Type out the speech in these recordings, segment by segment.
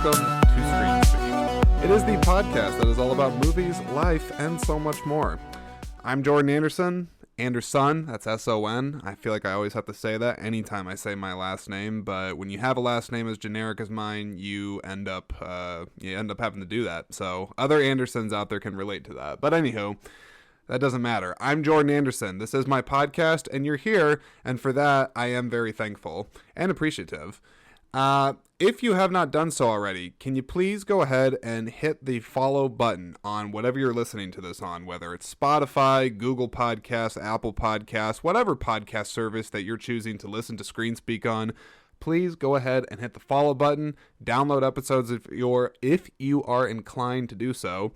welcome to Screen Speak. It is the podcast that is all about movies, life, and so much more. I'm Jordan Anderson. Anderson, that's S-O-N. I feel like I always have to say that anytime I say my last name, but when you have a last name as generic as mine, you end up having to do that. So other Andersons out there can relate to that. But anywho, that doesn't matter. I'm Jordan Anderson. This is my podcast, and you're here, and for that, I am very thankful and appreciative. If you have not done so already, can you please go ahead and hit the follow button on whatever you're listening to this on, whether it's Spotify, Google Podcasts, Apple Podcasts, whatever podcast service that you're choosing to listen to Screen Speak on. Please go ahead and hit the follow button, download episodes if you are inclined to do so.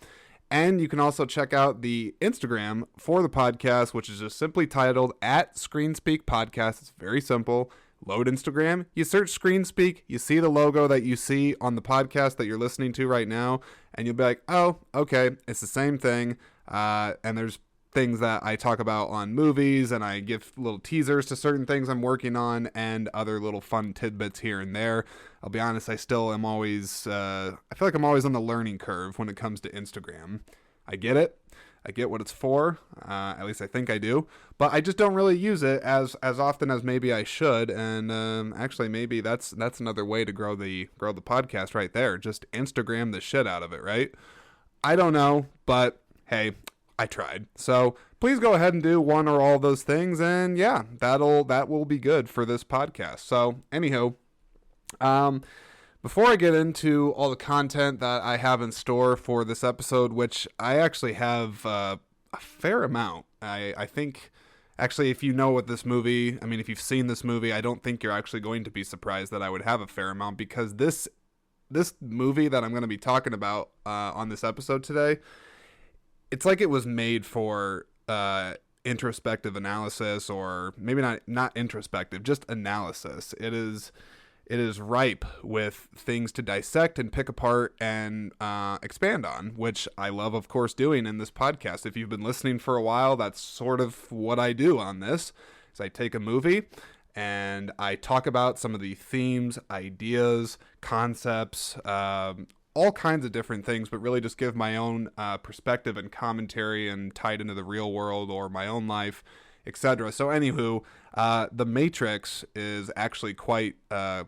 And you can also check out the Instagram for the podcast, which is just simply titled @ScreenSpeak Podcast. It's very simple. Load Instagram, you search Screen Speak, you see the logo that you see on the podcast that you're listening to right now, and you'll be like, oh, okay, it's the same thing. And there's things that I talk about on movies, and I give little teasers to certain things I'm working on, and other little fun tidbits here and there. I'll be honest, I still am always, I feel like I'm always on the learning curve when it comes to Instagram. I get it. I get what it's for, at least I think I do, but I just don't really use it as often as maybe I should, and actually maybe that's another way to grow the podcast right there. Just Instagram the shit out of it, right? I don't know, but hey, I tried. So please go ahead and do one or all of those things, and yeah, that will be good for this podcast. So anyhow, before I get into all the content that I have in store for this episode, which I actually have a fair amount, I think, actually, if you know what this movie, I mean, if you've seen this movie, I don't think you're actually going to be surprised that I would have a fair amount, because this movie that I'm going to be talking about on this episode today, it's like it was made for introspective analysis, or maybe not introspective, just analysis. It is ripe with things to dissect and pick apart and expand on, which I love, of course, doing in this podcast. If you've been listening for a while, that's sort of what I do on this, is I take a movie and I talk about some of the themes, ideas, concepts, all kinds of different things, but really just give my own perspective and commentary and tie it into the real world or my own life, etc. So anywho, The Matrix is actually quite a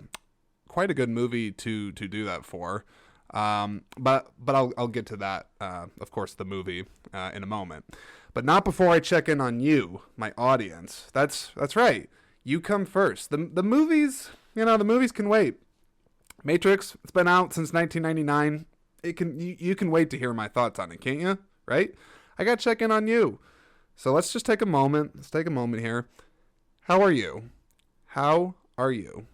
good movie to do that for. But I'll get to that, of course, the movie in a moment. But not before I check in on you, my audience. That's right. You come first. The movies, the movies can wait. Matrix, it's been out since 1999. You can wait to hear my thoughts on it, can't you? Right? I got to check in on you. So let's just take a moment. Let's take a moment here. How are you? How are you?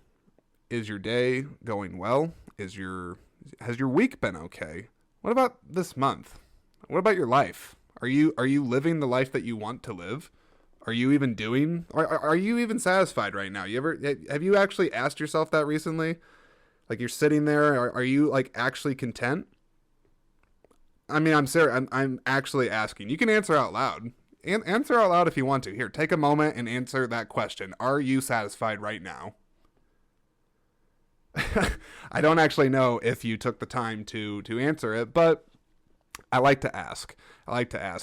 Is your day going well? Has your week been okay? What about this month? What about your life? Are you living the life that you want to live? Are you even doing? Are you even satisfied right now? Have you actually asked yourself that recently? Like, you're sitting there. Are you like actually content? I mean, I'm serious. I'm actually asking. You can answer out loud. Answer out loud if you want to. Here, take a moment and answer that question. Are you satisfied right now? I don't actually know if you took the time to answer it, but I like to ask.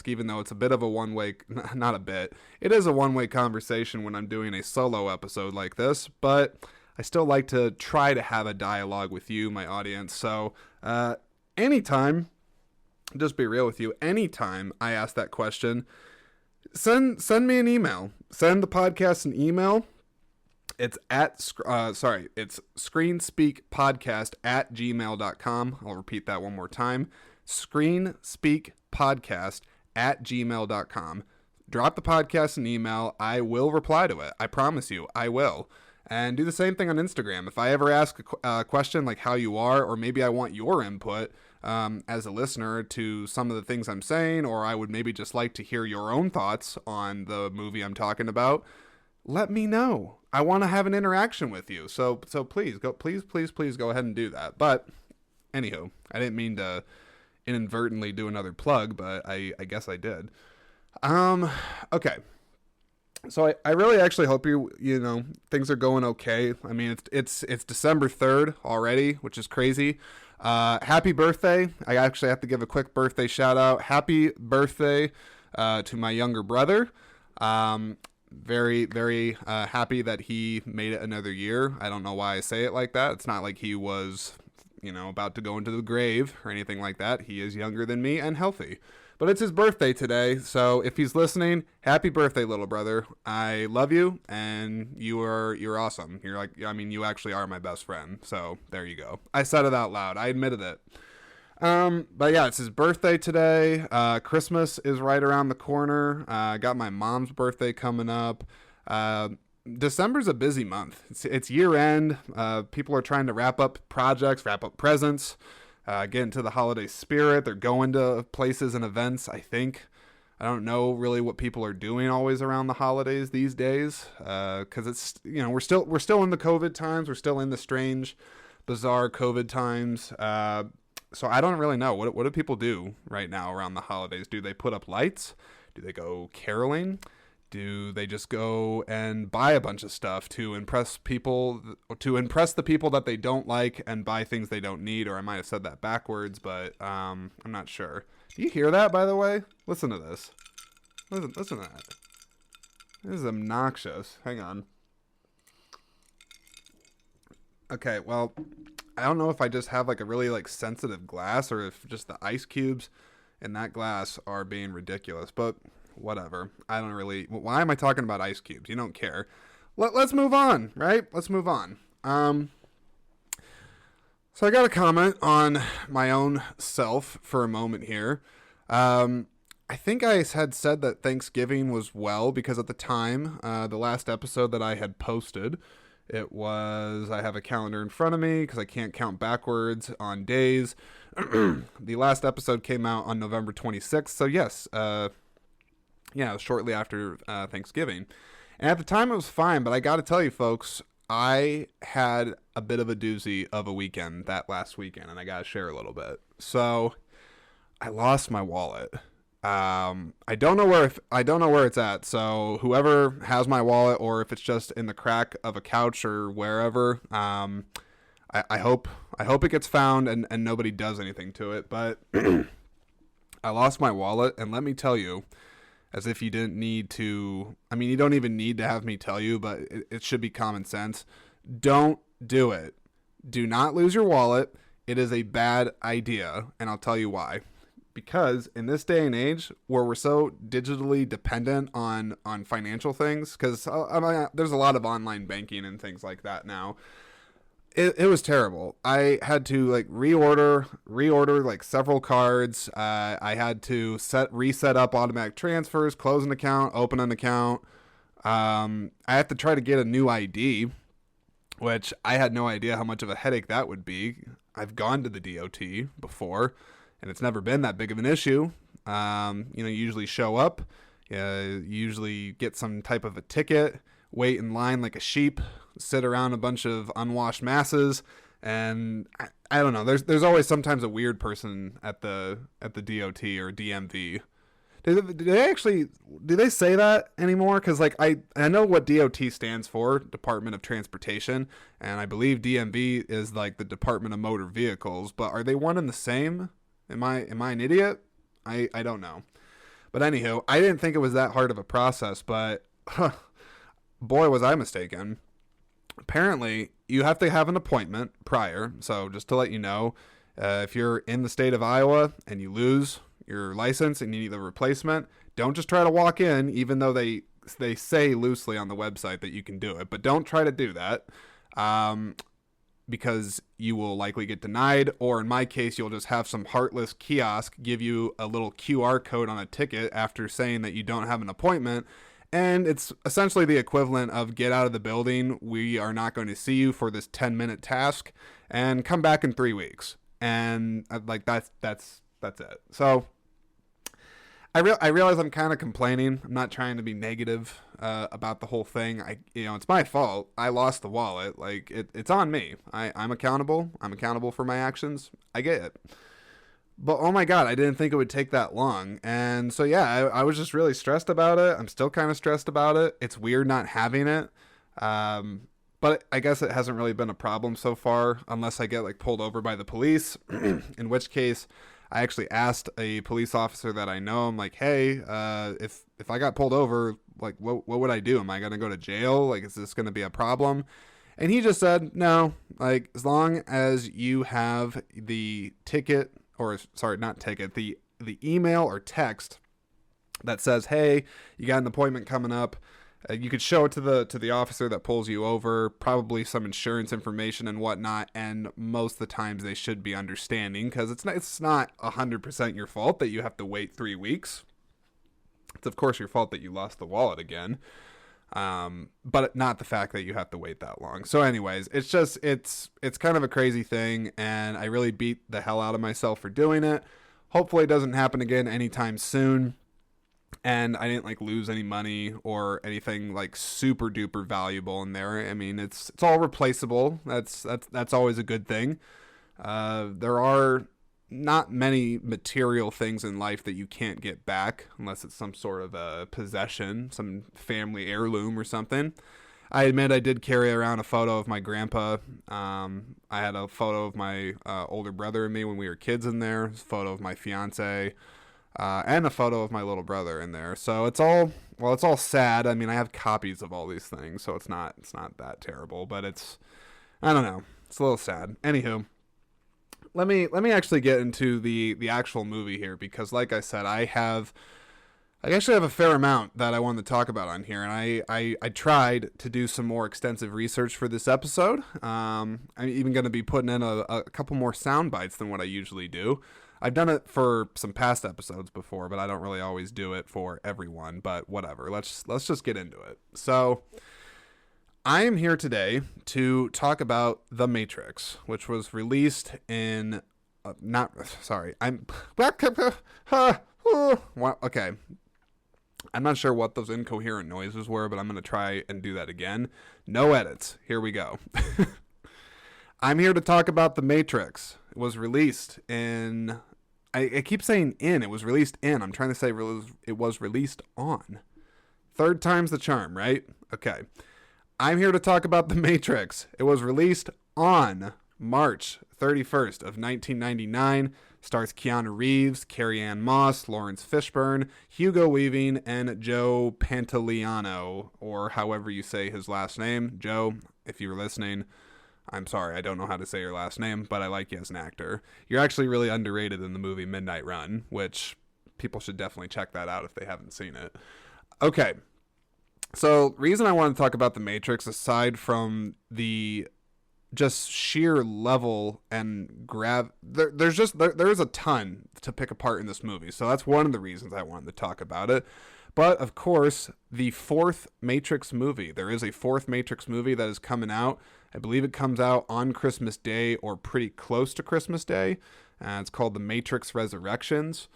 Even though it's a bit of a one-way, not a bit. It is a one-way conversation when I'm doing a solo episode like this, but I still like to try to have a dialogue with you, my audience. So anytime, just be real with you, anytime I ask that question, send me an email. Send the podcast an email. It's it's screenspeakpodcast@gmail.com. I'll repeat that one more time. screenspeakpodcast@gmail.com. Drop the podcast an email. I will reply to it. I promise you, I will. And do the same thing on Instagram. If I ever ask a question like how you are, or maybe I want your input as a listener to some of the things I'm saying, or I would maybe just like to hear your own thoughts on the movie I'm talking about, let me know. I want to have an interaction with you. So please go ahead and do that. But anywho, I didn't mean to inadvertently do another plug, but I guess I did. Okay. So I really actually hope things are going okay. I mean, it's December 3rd already, which is crazy. Happy birthday. I actually have to give a quick birthday shout out. Happy birthday to my younger brother. Very, very happy that he made it another year. I don't know why I say it like that. It's not like he was, about to go into the grave or anything like that. He is younger than me and healthy. But it's his birthday today, so if he's listening, happy birthday, little brother. I love you, and you're awesome. You actually are my best friend. So there you go. I said it out loud. I admitted it. But yeah, it's his birthday today. Christmas is right around the corner. I got my mom's birthday coming up. December's a busy month. It's year end. People are trying to wrap up projects, wrap up presents. Get into the holiday spirit. They're going to places and events, I think. I don't know really what people are doing always around the holidays these days, because it's we're still in the COVID times. We're still in the strange, bizarre COVID times. So I don't really know what do people do right now around the holidays. Do they put up lights? Do they go caroling? Do they just go and buy a bunch of stuff to impress people, to impress the people that they don't like, and buy things they don't need? Or I might have said that backwards, but I'm not sure. Do you hear that, by the way? Listen to this. Listen to that. This is obnoxious. Hang on. Okay, well, I don't know if I just have like a really like sensitive glass or if just the ice cubes in that glass are being ridiculous, but whatever. I don't really. Why am I talking about ice cubes? You don't care. Let's move on, right? Let's move on. So I got a comment on my own self for a moment here. I think I had said that Thanksgiving was well because at the time, the last episode that I had posted, it was, I have a calendar in front of me because I can't count backwards on days. The last episode came out on November 26th. So yes, shortly after Thanksgiving. And at the time it was fine, but I got to tell you folks, I had a bit of a doozy of a weekend that last weekend, and I got to share a little bit. So I lost my wallet. I don't know where it's at. So whoever has my wallet, or if it's just in the crack of a couch or wherever, I hope it gets found and nobody does anything to it. But I lost my wallet, and let me tell you, as if you didn't need to, I mean, you don't even need to have me tell you, but it should be common sense. Don't do it. Do not lose your wallet. It is a bad idea, and I'll tell you why. Because in this day and age where we're so digitally dependent on financial things, because there's a lot of online banking and things like that now, it was terrible. I had to like reorder like several cards. I had to reset up automatic transfers, close an account, open an account. I have to try to get a new ID, which I had no idea how much of a headache that would be. I've gone to the DOT before, and it's never been that big of an issue. You usually show up, usually get some type of a ticket, wait in line like a sheep, sit around a bunch of unwashed masses, and I don't know. There's always sometimes a weird person at the DOT or DMV. Do they say that anymore? Because like I know what DOT stands for, Department of Transportation, and I believe DMV is like the Department of Motor Vehicles. But are they one and the same? Am I an idiot? I don't know. But anywho, I didn't think it was that hard of a process, but boy was I mistaken. Apparently, you have to have an appointment prior. So just to let you know, if you're in the state of Iowa and you lose your license and you need a replacement, don't just try to walk in, even though they say loosely on the website that you can do it. But don't try to do that because you will likely get denied, or in my case, you'll just have some heartless kiosk give you a little QR code on a ticket after saying that you don't have an appointment. And it's essentially the equivalent of get out of the building. We are not going to see you for this 10-minute task, and come back in 3 weeks. And like that's it. So I realize I'm kind of complaining. I'm not trying to be negative about the whole thing. It's my fault. I lost the wallet. Like it's on me. I'm accountable. I'm accountable for my actions. I get it. But oh my God, I didn't think it would take that long. And so, yeah, I was just really stressed about it. I'm still kind of stressed about it. It's weird not having it. Um, but I guess it hasn't really been a problem so far, unless I get like pulled over by the police, in which case I actually asked a police officer that I know. I'm like, hey, if I got pulled over, like, what would I do? Am I gonna go to jail? Like, is this gonna be a problem? And he just said, no, like, as long as you have the ticket, or sorry, not ticket, the email or text that says, hey, you got an appointment coming up. You could show it to the officer that pulls you over, probably some insurance information and whatnot, and most of the times they should be understanding, because it's not 100% your fault that you have to wait 3 weeks. It's of course your fault that you lost the wallet again. But not the fact that you have to wait that long. So anyways, it's kind of a crazy thing, and I really beat the hell out of myself for doing it. Hopefully it doesn't happen again anytime soon. And I didn't like lose any money or anything like super duper valuable in there. I mean, it's all replaceable. That's always a good thing. There are not many material things in life that you can't get back unless it's some sort of a possession, some family heirloom or something. I admit I did carry around a photo of my grandpa. I had a photo of my older brother and me when we were kids in there, a photo of my fiance, and a photo of my little brother in there. So it's all sad. I mean, I have copies of all these things, so it's not that terrible, but I don't know. It's a little sad. Anywho, let me actually get into the actual movie here, because like I said, I actually have a fair amount that I wanted to talk about on here, and I tried to do some more extensive research for this episode. I'm even going to be putting in a couple more sound bites than what I usually do. I've done it for some past episodes before, but I don't really always do it for everyone, but whatever. Let's just get into it. So I am here today to talk about The Matrix, which was released in okay. I'm not sure what those incoherent noises were, but I'm going to try and do that again. No edits. Here we go. I'm here to talk about The Matrix. It was released in... I keep saying in. It was released in. I'm trying to say it was released on. Third time's the charm, right? Okay. I'm here to talk about The Matrix. It was released on March 31st of 1999. Stars Keanu Reeves, Carrie-Anne Moss, Lawrence Fishburne, Hugo Weaving, and Joe Pantoliano, or however you say his last name. Joe, if you were listening, I'm sorry, I don't know how to say your last name, but I like you as an actor. You're actually really underrated in the movie Midnight Run, which people should definitely check that out if they haven't seen it. Okay. So, reason I want to talk about The Matrix, aside from the just sheer level and there's a ton to pick apart in this movie. So that's one of the reasons I wanted to talk about it. But of course, the fourth Matrix movie. There is a fourth Matrix movie that is coming out. I believe it comes out on Christmas Day or pretty close to Christmas Day. It's called The Matrix Resurrections.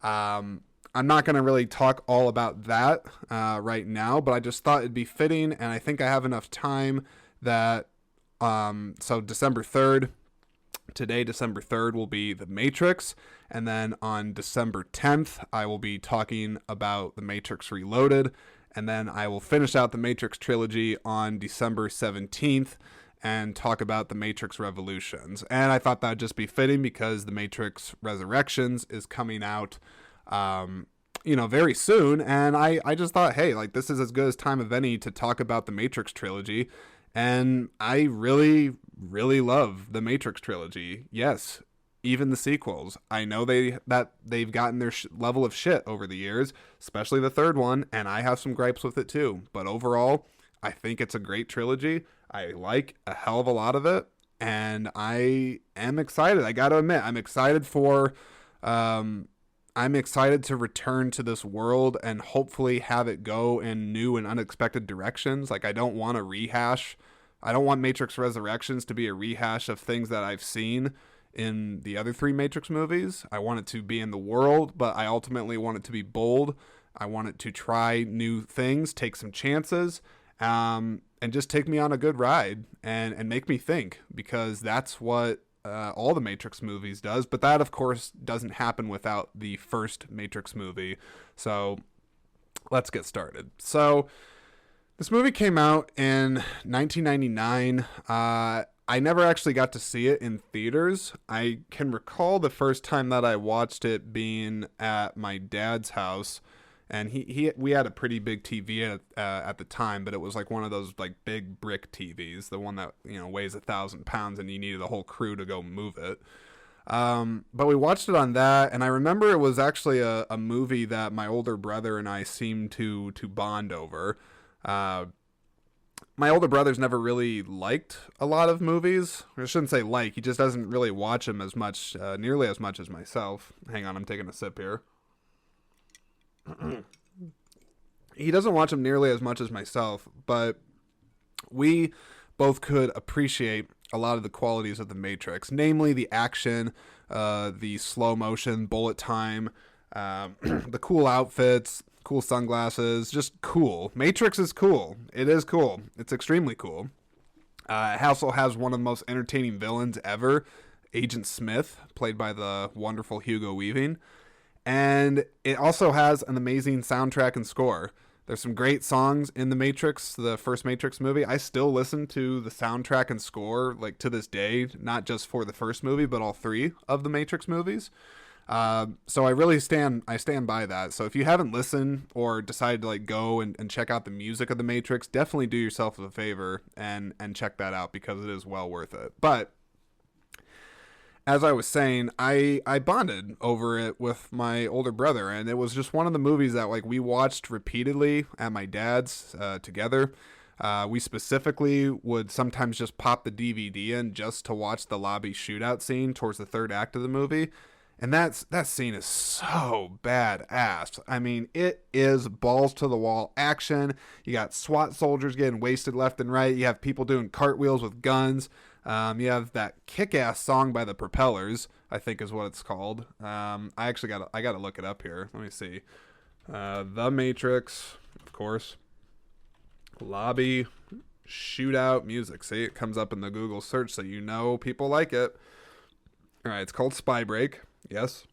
I'm not going to really talk all about that right now, but I just thought it'd be fitting, and I think I have enough time that, so December 3rd, today, December 3rd, will be The Matrix, and then on December 10th, I will be talking about The Matrix Reloaded, and then I will finish out the Matrix trilogy on December 17th, and talk about The Matrix Revolutions. And I thought that'd just be fitting because The Matrix Resurrections is coming out very soon, and I just thought, hey, like, this is as good as time of any to talk about the Matrix trilogy, and I really, really love the Matrix trilogy. Yes, even the sequels. I know they've gotten their level of shit over the years, especially the third one, and I have some gripes with it too, but overall, I think it's a great trilogy. I like a hell of a lot of it, and I am excited. I gotta admit, I'm excited to return to this world and hopefully have it go in new and unexpected directions. Like, I don't want to rehash. I don't want Matrix Resurrections to be a rehash of things that I've seen in the other three Matrix movies. I want it to be in the world, but I ultimately want it to be bold. I want it to try new things, take some chances, and just take me on a good ride and make me think, because that's what all the Matrix movies does, but that, of course, doesn't happen without the first Matrix movie. So let's get started. So this movie came out in 1999. I never actually got to see it in theaters. I can recall the first time that I watched it being at my dad's house, and we had a pretty big TV at the time, but it was like one of those like big brick TVs, the one that weighs 1,000 pounds, and you needed a whole crew to go move it. But we watched it on that, and I remember it was actually a movie that my older brother and I seemed to bond over. My older brother's never really liked a lot of movies. I shouldn't say like, he just doesn't really watch them as much, nearly as much as myself. Hang on, I'm taking a sip here. He doesn't watch them nearly as much as myself, but we both could appreciate a lot of the qualities of The Matrix, namely the action, the slow motion, bullet time, the cool outfits, cool sunglasses, just cool. Matrix is cool. It is cool. It's extremely cool. It also has one of the most entertaining villains ever, Agent Smith, played by the wonderful Hugo Weaving. And it also has an amazing soundtrack and score. There's some great songs in The Matrix, the first Matrix movie. I still listen to the soundtrack and score like to this day, not just for the first movie, but all three of the Matrix movies. So I really stand by that. So if you haven't listened or decided to like go and check out the music of The Matrix, definitely do yourself a favor and check that out, because it is well worth it. But as I was saying, I bonded over it with my older brother, and it was just one of the movies that like we watched repeatedly at my dad's together. We specifically would sometimes just pop the DVD in just to watch the lobby shootout scene towards the third act of the movie. And that scene is so badass. I mean, it is balls to the wall action. You got SWAT soldiers getting wasted left and right. You have people doing cartwheels with guns. You have that kick-ass song by the Propellers, I think is what it's called. I gotta look it up here. Let me see. The Matrix, of course. Lobby shootout music. See, it comes up in the Google search, so people like it. All right, it's called Spy Break. Yes.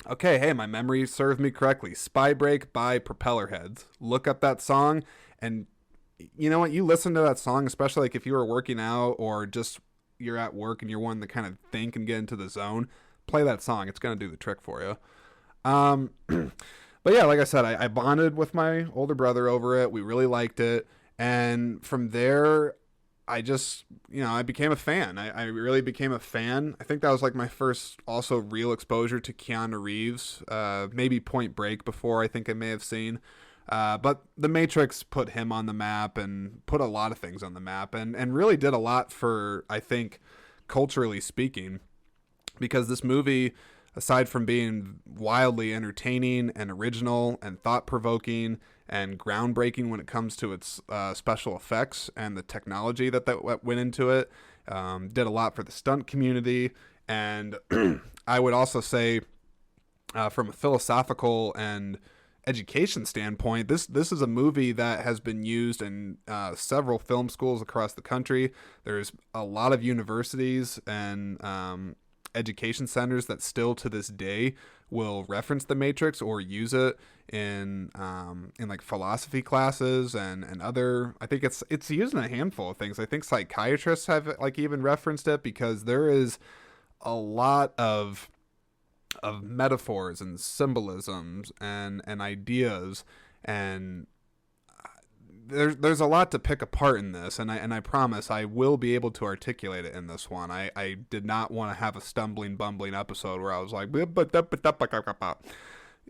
Okay, hey, my memory served me correctly. Spy Break by Propellerheads. Look up that song, and you know what? You listen to that song, especially like if you were working out or just you're at work and you're wanting to kind of think and get into the zone, play that song. It's going to do the trick for you. But yeah, like I said, I bonded with my older brother over it. We really liked it. And from there, I just, I became a fan. I really became a fan. I think that was like my first also real exposure to Keanu Reeves. Maybe Point Break before, I think I may have seen. But The Matrix put him on the map and put a lot of things on the map and really did a lot for, I think, culturally speaking, because this movie, aside from being wildly entertaining and original and thought-provoking and groundbreaking when it comes to its special effects and the technology that went into it, did a lot for the stunt community. And I would also say, from a philosophical and education standpoint, this is a movie that has been used in several film schools across the country. There's a lot of universities and education centers that still to this day will reference The Matrix or use it in like philosophy classes and other. I think it's used in a handful of things. I think psychiatrists have like even referenced it, because there is a lot of metaphors and symbolisms and ideas, and there's a lot to pick apart in this, and I promise I will be able to articulate it in this one. I did not want to have a stumbling, bumbling episode where I was like,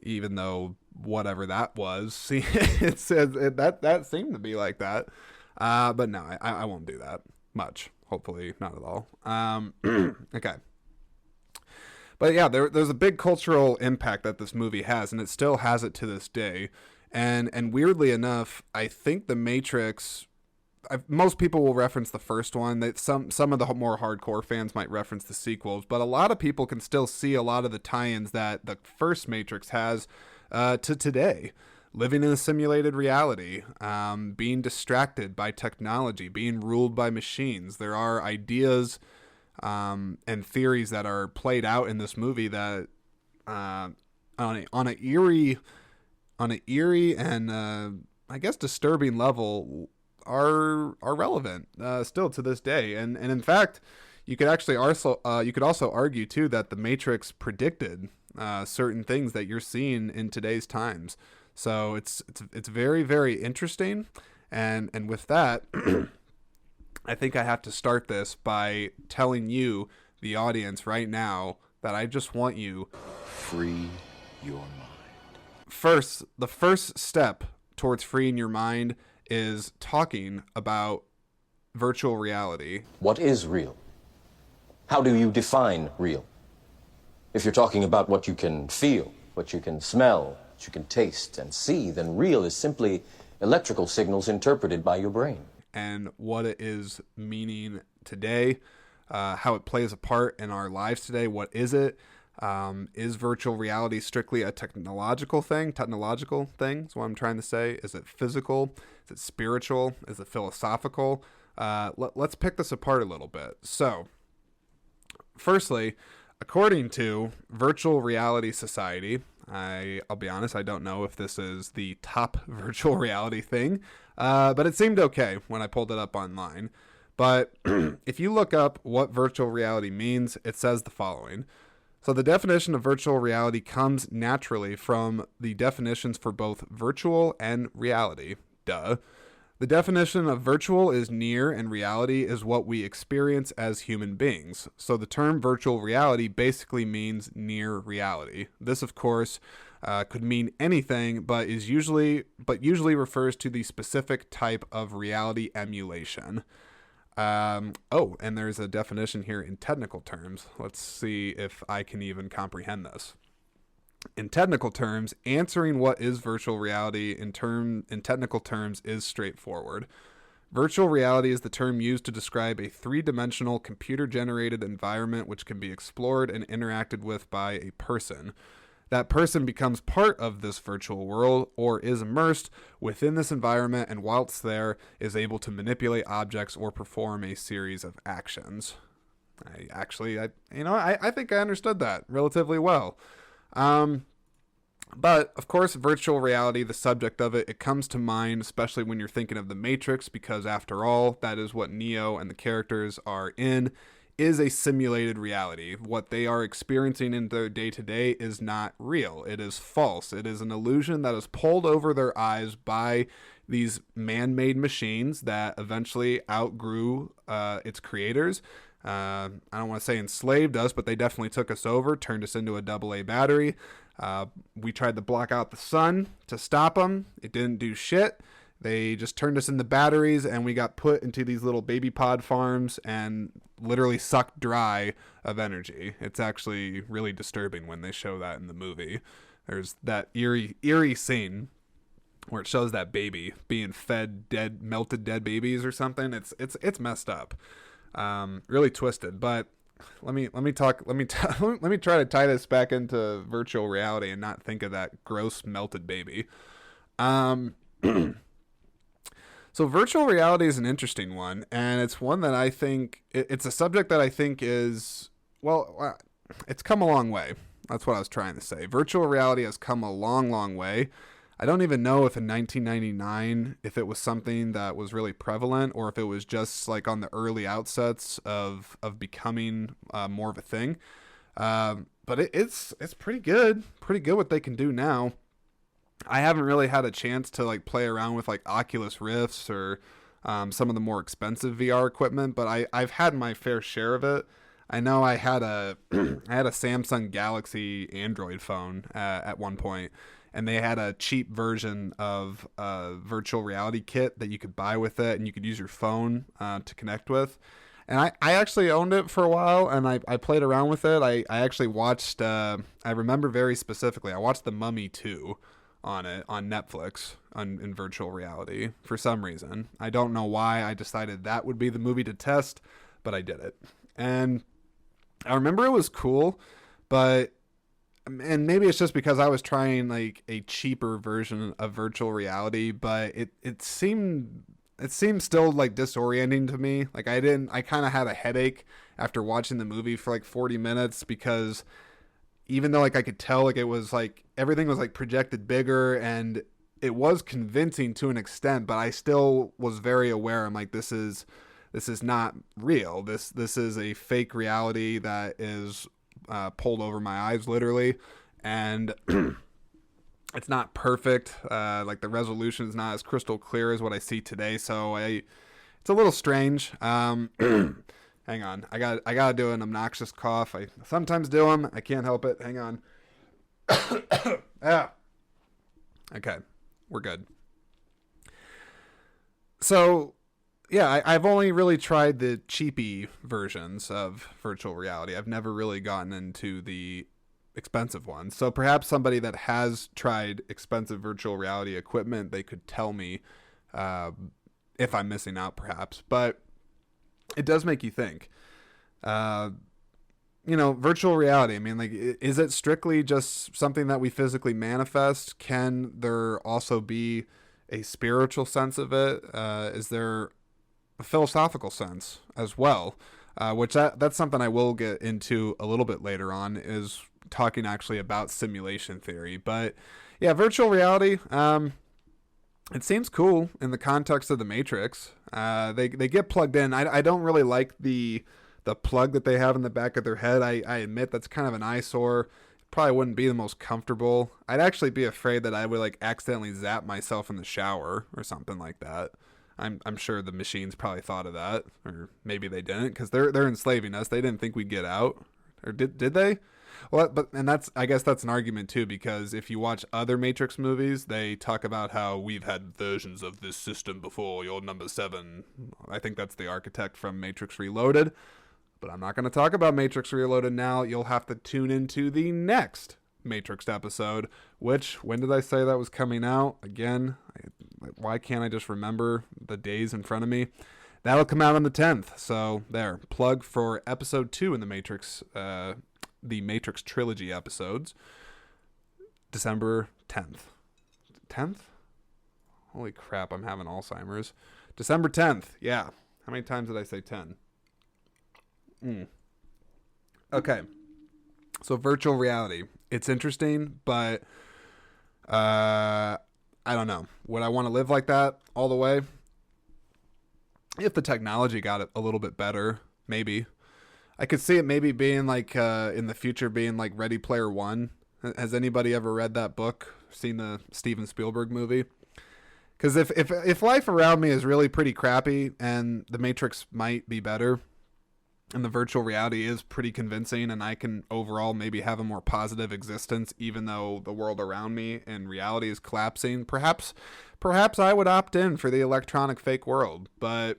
even though whatever that was, see, it says that seemed to be like that, but no, I won't do that much. Hopefully, not at all. Okay. But yeah, there's a big cultural impact that this movie has, and it still has it to this day. And weirdly enough, I think The Matrix, most people will reference the first one. That some of the more hardcore fans might reference the sequels, but a lot of people can still see a lot of the tie-ins that the first Matrix has to today. Living in a simulated reality, being distracted by technology, being ruled by machines. There are ideas and theories that are played out in this movie that on a eerie and I guess disturbing level are relevant still to this day. And in fact, you could also argue too that the Matrix predicted certain things that you're seeing in today's times. So it's very, very interesting. And with that, I think I have to start this by telling you, the audience, right now, that I just want you free your mind. First, the first step towards freeing your mind is talking about virtual reality. What is real? How do you define real? If you're talking about what you can feel, what you can smell, what you can taste and see, then real is simply electrical signals interpreted by your brain. And what it is meaning today, how it plays a part in our lives today. What is it? Is virtual reality strictly a technological thing? Is what I'm trying to say. Is it physical? Is it spiritual? Is it philosophical? Let's pick this apart a little bit. So, firstly, according to Virtual Reality Society, I'll be honest, I don't know if this is the top virtual reality thing, but it seemed okay when I pulled it up online. But if you look up what virtual reality means, it says the following. So the definition of virtual reality comes naturally from the definitions for both virtual and reality. Duh. The definition of virtual is near and reality is what we experience as human beings. So the term virtual reality basically means near reality. This, of course, could mean anything, but usually refers to the specific type of reality emulation. And there's a definition here in technical terms. Let's see if I can even comprehend this. In technical terms, answering what is virtual reality in technical terms is straightforward. Virtual reality is the term used to describe a three-dimensional computer-generated environment which can be explored and interacted with by a person. That person becomes part of this virtual world or is immersed within this environment and whilst there is able to manipulate objects or perform a series of actions. I think I understood that relatively well. But of course, virtual reality, the subject of it comes to mind, especially when you're thinking of the Matrix, because after all, that is what Neo and the characters are in, is a simulated reality. What they are experiencing in their day-to-day is not real. It is false. It is an illusion that is pulled over their eyes by these man-made machines that eventually outgrew its creators. I don't want to say enslaved us, but they definitely took us over, turned us into a AA battery. We tried to block out the sun to stop them. It didn't do shit. They just turned us into batteries, and we got put into these little baby pod farms and literally sucked dry of energy. It's actually really disturbing when they show that in the movie. There's that eerie scene where it shows that baby being fed melted dead babies or something. It's messed up. Really twisted. But let me try to tie this back into virtual reality and not think of that gross melted baby. So virtual reality is an interesting one, and it's one that I think it's a subject that I think is, well, it's come a long way. That's what I was trying to say. Virtual reality has come a long, long way. I don't even know if in 1999, if it was something that was really prevalent or if it was just like on the early outsets of becoming more of a thing. But it's pretty good what they can do now. I haven't really had a chance to like play around with like Oculus Rifts or some of the more expensive VR equipment, but I've had my fair share of it. I know I had a Samsung Galaxy Android phone at one point, and they had a cheap version of a virtual reality kit that you could buy with it, and you could use your phone to connect with. And I actually owned it for a while, and I played around with it. I actually watched, I remember very specifically, I watched The Mummy 2 on Netflix in virtual reality for some reason. I don't know why I decided that would be the movie to test, but I did it. And I remember it was cool, and maybe it's just because I was trying like a cheaper version of virtual reality, but it seemed it seems still like disorienting to me. Like I kind of had a headache after watching the movie for like 40 minutes because even though like I could tell like it was like everything was like projected bigger and it was convincing to an extent, but I still was very aware. I'm like, this is not real. This is a fake reality that is pulled over my eyes literally, and it's not perfect. Like the resolution is not as crystal clear as what I see today. So it's a little strange. Hang on, I gotta do an obnoxious cough. I sometimes do them. I can't help it. Hang on. Ah. Okay, we're good. So yeah, I've only really tried the cheapy versions of virtual reality. I've never really gotten into the expensive ones. So perhaps somebody that has tried expensive virtual reality equipment, they could tell me if I'm missing out, perhaps. But it does make you think. Virtual reality. I mean, like, is it strictly just something that we physically manifest? Can there also be a spiritual sense of it? Is there a philosophical sense as well? Which that's something I will get into a little bit later on, is talking actually about simulation theory. But yeah, virtual reality, it seems cool in the context of the Matrix. They get plugged in. I don't really like the plug that they have in the back of their head. I admit that's kind of an eyesore. Probably wouldn't be the most comfortable. I'd actually be afraid that I would like accidentally zap myself in the shower or something like that. I'm sure the machines probably thought of that, or maybe they didn't, because they're enslaving us. They didn't think we'd get out, or did they? Well, I guess that's an argument too, because if you watch other Matrix movies, they talk about how we've had versions of this system before. You're number 7. I think that's the architect from Matrix Reloaded, but I'm not going to talk about Matrix Reloaded now. You'll have to tune into the next Matrix episode, which, when did I say that was coming out? Again, why can't I just remember the days in front of me? That'll come out on the 10th. So there, plug for episode 2 in the Matrix trilogy episodes. December 10th. 10th? Holy crap, I'm having Alzheimer's. December 10th. Yeah. How many times did I say 10? Okay. So virtual reality. It's interesting, but I don't know. Would I want to live like that all the way? If the technology got it a little bit better, maybe. I could see it maybe being like in the future being like Ready Player One. Has anybody ever read that book? Seen the Steven Spielberg movie? Because if life around me is really pretty crappy and the Matrix might be better, and the virtual reality is pretty convincing, and I can overall maybe have a more positive existence even though the world around me and reality is collapsing, perhaps I would opt in for the electronic fake world, but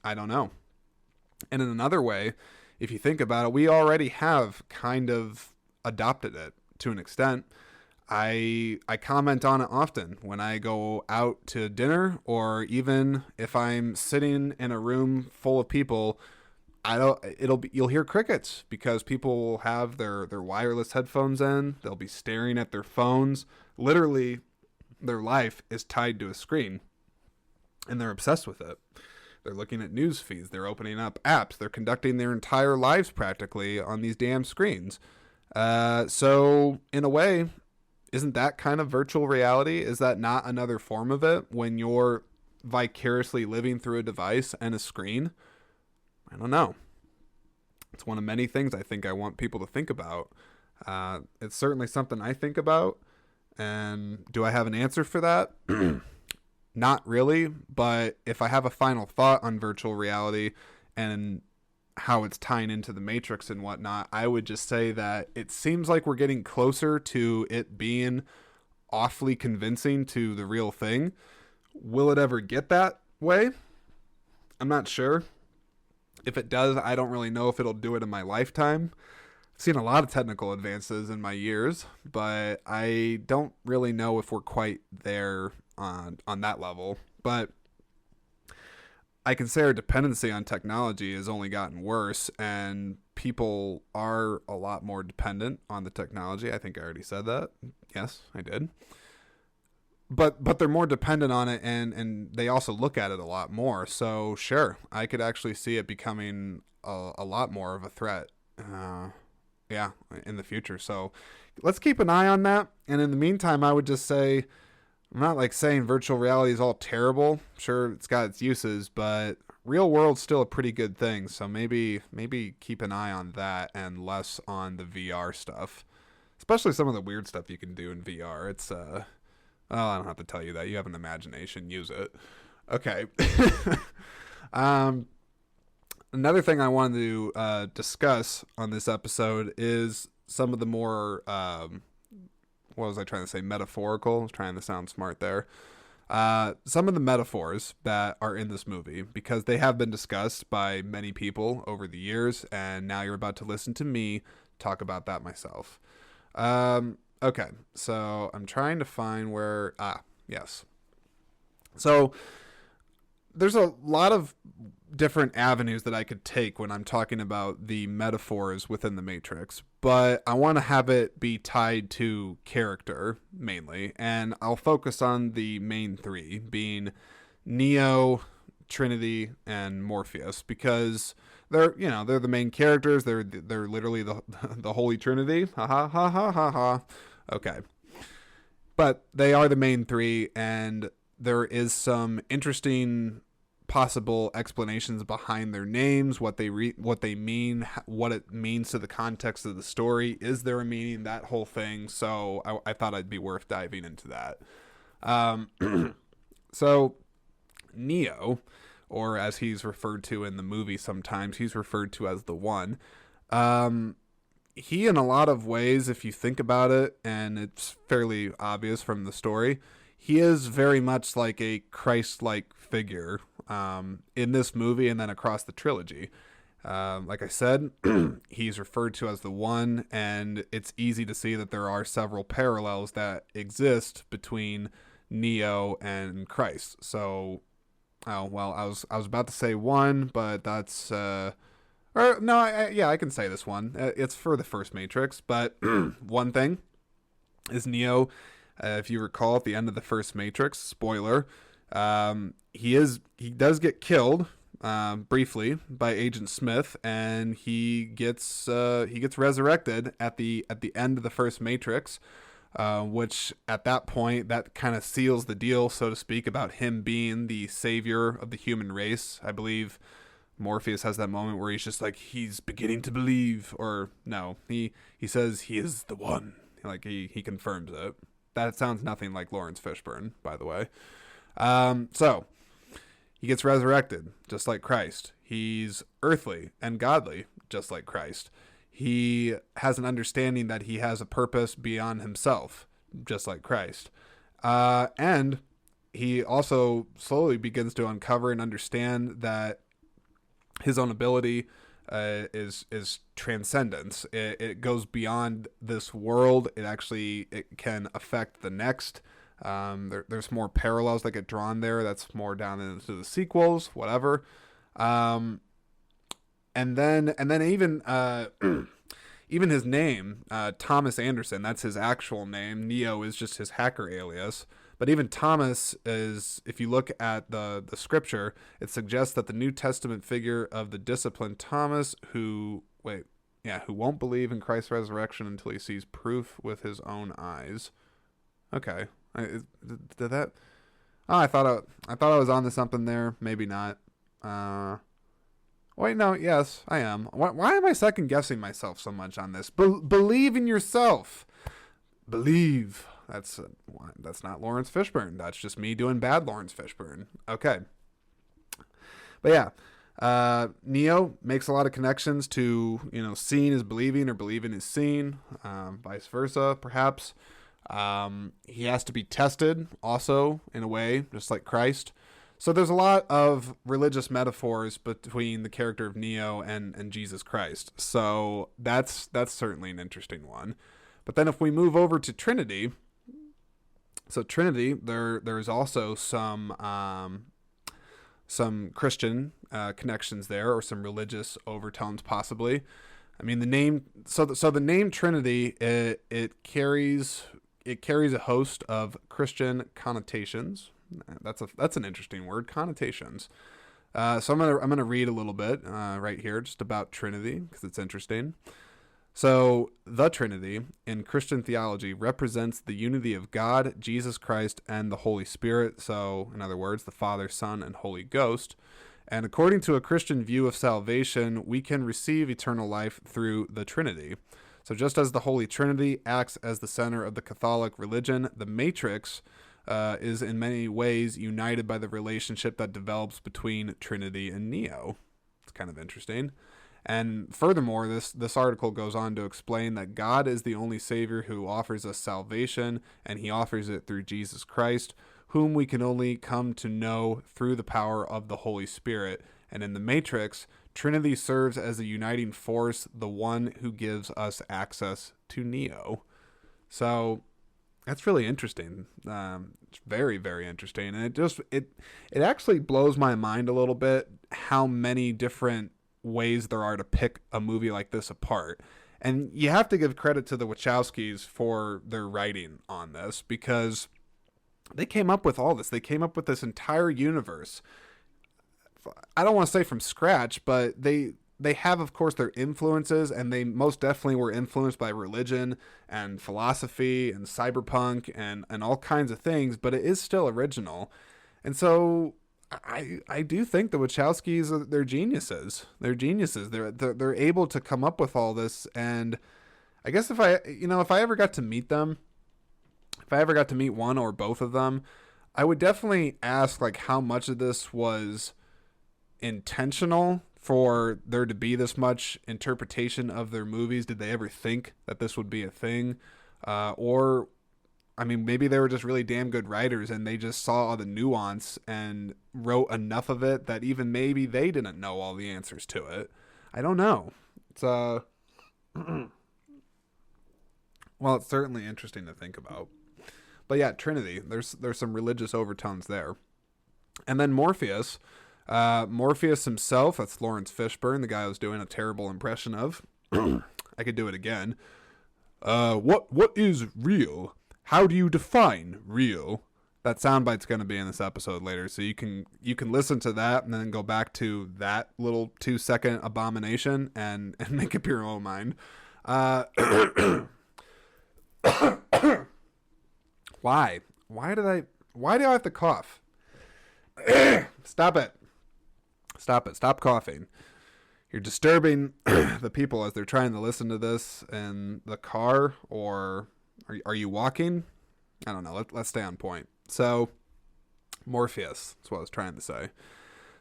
I don't know. And in another way, if you think about it, we already have kind of adopted it to an extent. I comment on it often when I go out to dinner, or even if I'm sitting in a room full of people. You'll hear crickets because people will have their wireless headphones in. They'll be staring at their phones. Literally, their life is tied to a screen, and they're obsessed with it. They're looking at news feeds. They're opening up apps. They're conducting their entire lives practically on these damn screens. So in a way, isn't that kind of virtual reality? Is that not another form of it when you're vicariously living through a device and a screen? I don't know. It's one of many things I think I want people to think about. It's certainly something I think about. And do I have an answer for that? Not really. But if I have a final thought on virtual reality and how it's tying into the Matrix and whatnot, I would just say that it seems like we're getting closer to it being awfully convincing to the real thing. Will it ever get that way? I'm not sure. If it does, I don't really know if it'll do it in my lifetime. I've seen a lot of technical advances in my years, but I don't really know if we're quite there on that level. But I can say our dependency on technology has only gotten worse, and people are a lot more dependent on the technology. I think I already said that. Yes, I did. but they're more dependent on it, and they also look at it a lot more. So sure, I could actually see it becoming a lot more of a threat. Yeah, in the future. So let's keep an eye on that. And in the meantime, I would just say, I'm not like saying virtual reality is all terrible. Sure, it's got its uses, but real world's still a pretty good thing. So maybe keep an eye on that and less on the VR stuff, especially some of the weird stuff you can do in VR. It's oh, I don't have to tell you that. You have an imagination. Use it. Okay. Another thing I wanted to discuss on this episode is some of the more, what was I trying to say? Metaphorical. I was trying to sound smart there. Some of the metaphors that are in this movie, because they have been discussed by many people over the years, and now you're about to listen to me talk about that myself. Okay, so I'm trying to find where, yes. So there's a lot of different avenues that I could take when I'm talking about the metaphors within the Matrix, but I want to have it be tied to character mainly, and I'll focus on the main three, being Neo, Trinity, and Morpheus, because they're the main characters. They're literally the Holy Trinity. Ha ha ha ha ha ha. Okay, but they are the main three, and there is some interesting possible explanations behind their names, what they mean, what it means to the context of the story. Is there a meaning? That whole thing. So I thought it'd be worth diving into that. So Neo, or as he's referred to in the movie sometimes, he's referred to as the One. He, in a lot of ways, if you think about it, and it's fairly obvious from the story, he is very much like a Christ-like figure in this movie and then across the trilogy. Like I said, he's referred to as the One, and it's easy to see that there are several parallels that exist between Neo and Christ. So, I was about to say one, but that's or no, I can say this one. It's for the first Matrix, but one thing is Neo. If you recall, at the end of the first Matrix, spoiler, he does get killed briefly by Agent Smith, and he gets resurrected at the end of the first Matrix, which at that point that kind of seals the deal, so to speak, about him being the savior of the human race. I believe Morpheus has that moment where he's just like, he's beginning to believe, or no, he says he is the One. Like he confirms it. That sounds nothing like Lawrence Fishburne, by the way. So he gets resurrected, just like Christ. He's earthly and godly, just like Christ. He has an understanding that he has a purpose beyond himself, just like Christ. And he also slowly begins to uncover and understand that his own ability is transcendence. It goes beyond this world. It can affect the next. There's more parallels that get drawn there. That's more down into the sequels, whatever. And then even even his name, Thomas Anderson, that's his actual name. Neo is just his hacker alias. But even Thomas is, if you look at the scripture, it suggests that the New Testament figure of the disciplined Thomas who won't believe in Christ's resurrection until he sees proof with his own eyes. Okay. Did that? Oh, I thought I was onto something there. Maybe not. Wait, no. Yes, I am. Why am I second guessing myself so much on this? Believe in yourself. Believe. That's not Lawrence Fishburne. That's just me doing bad Lawrence Fishburne. Okay. But yeah, Neo makes a lot of connections to, seeing is believing or believing is seen, vice versa, perhaps. He has to be tested also in a way, just like Christ. So there's a lot of religious metaphors between the character of Neo and Jesus Christ. So that's certainly an interesting one. But then if we move over to Trinity, so Trinity, there's also some Christian connections there, or some religious overtones possibly. I mean, the name. So the name Trinity, it carries it carries a host of Christian connotations. That's an interesting word, connotations. So I'm gonna read a little bit right here just about Trinity because it's interesting. So, the Trinity in Christian theology represents the unity of God, Jesus Christ, and the Holy Spirit. So, in other words, the Father, Son, and Holy Ghost. And according to a Christian view of salvation, we can receive eternal life through the Trinity. So, just as the Holy Trinity acts as the center of the Catholic religion, the Matrix is in many ways united by the relationship that develops between Trinity and Neo. It's kind of interesting. And furthermore, this article goes on to explain that God is the only Savior who offers us salvation, and he offers it through Jesus Christ, whom we can only come to know through the power of the Holy Spirit. And in the Matrix, Trinity serves as a uniting force, the one who gives us access to Neo. So that's really interesting. It's very, very interesting. And it actually blows my mind a little bit how many different ways there are to pick a movie like this apart. And you have to give credit to the Wachowskis for their writing on this, because they came up with all this. They came up with this entire universe. I don't want to say from scratch, but they have, of course, their influences, and they most definitely were influenced by religion and philosophy and cyberpunk and all kinds of things, but it is still original. And so I do think the Wachowskis, they're geniuses. They're geniuses. They're able to come up with all this. And I guess if I ever got to meet them, if I ever got to meet one or both of them, I would definitely ask like how much of this was intentional for there to be this much interpretation of their movies. Did they ever think that this would be a thing? Or I mean, maybe they were just really damn good writers and they just saw all the nuance and wrote enough of it that even maybe they didn't know all the answers to it. I don't know. It's well, it's certainly interesting to think about. But yeah, Trinity, there's some religious overtones there. And then Morpheus himself, that's Lawrence Fishburne, the guy I was doing a terrible impression of. I could do it again. What is real? How do you define real? That soundbite's going to be in this episode later, so you can listen to that and then go back to that little 2-second abomination and make up your own mind. Why? Why do I have to cough? Stop it. Stop coughing. You're disturbing the people as they're trying to listen to this in the car, or are you walking? I don't know. Let's stay on point. So, Morpheus, that's what I was trying to say.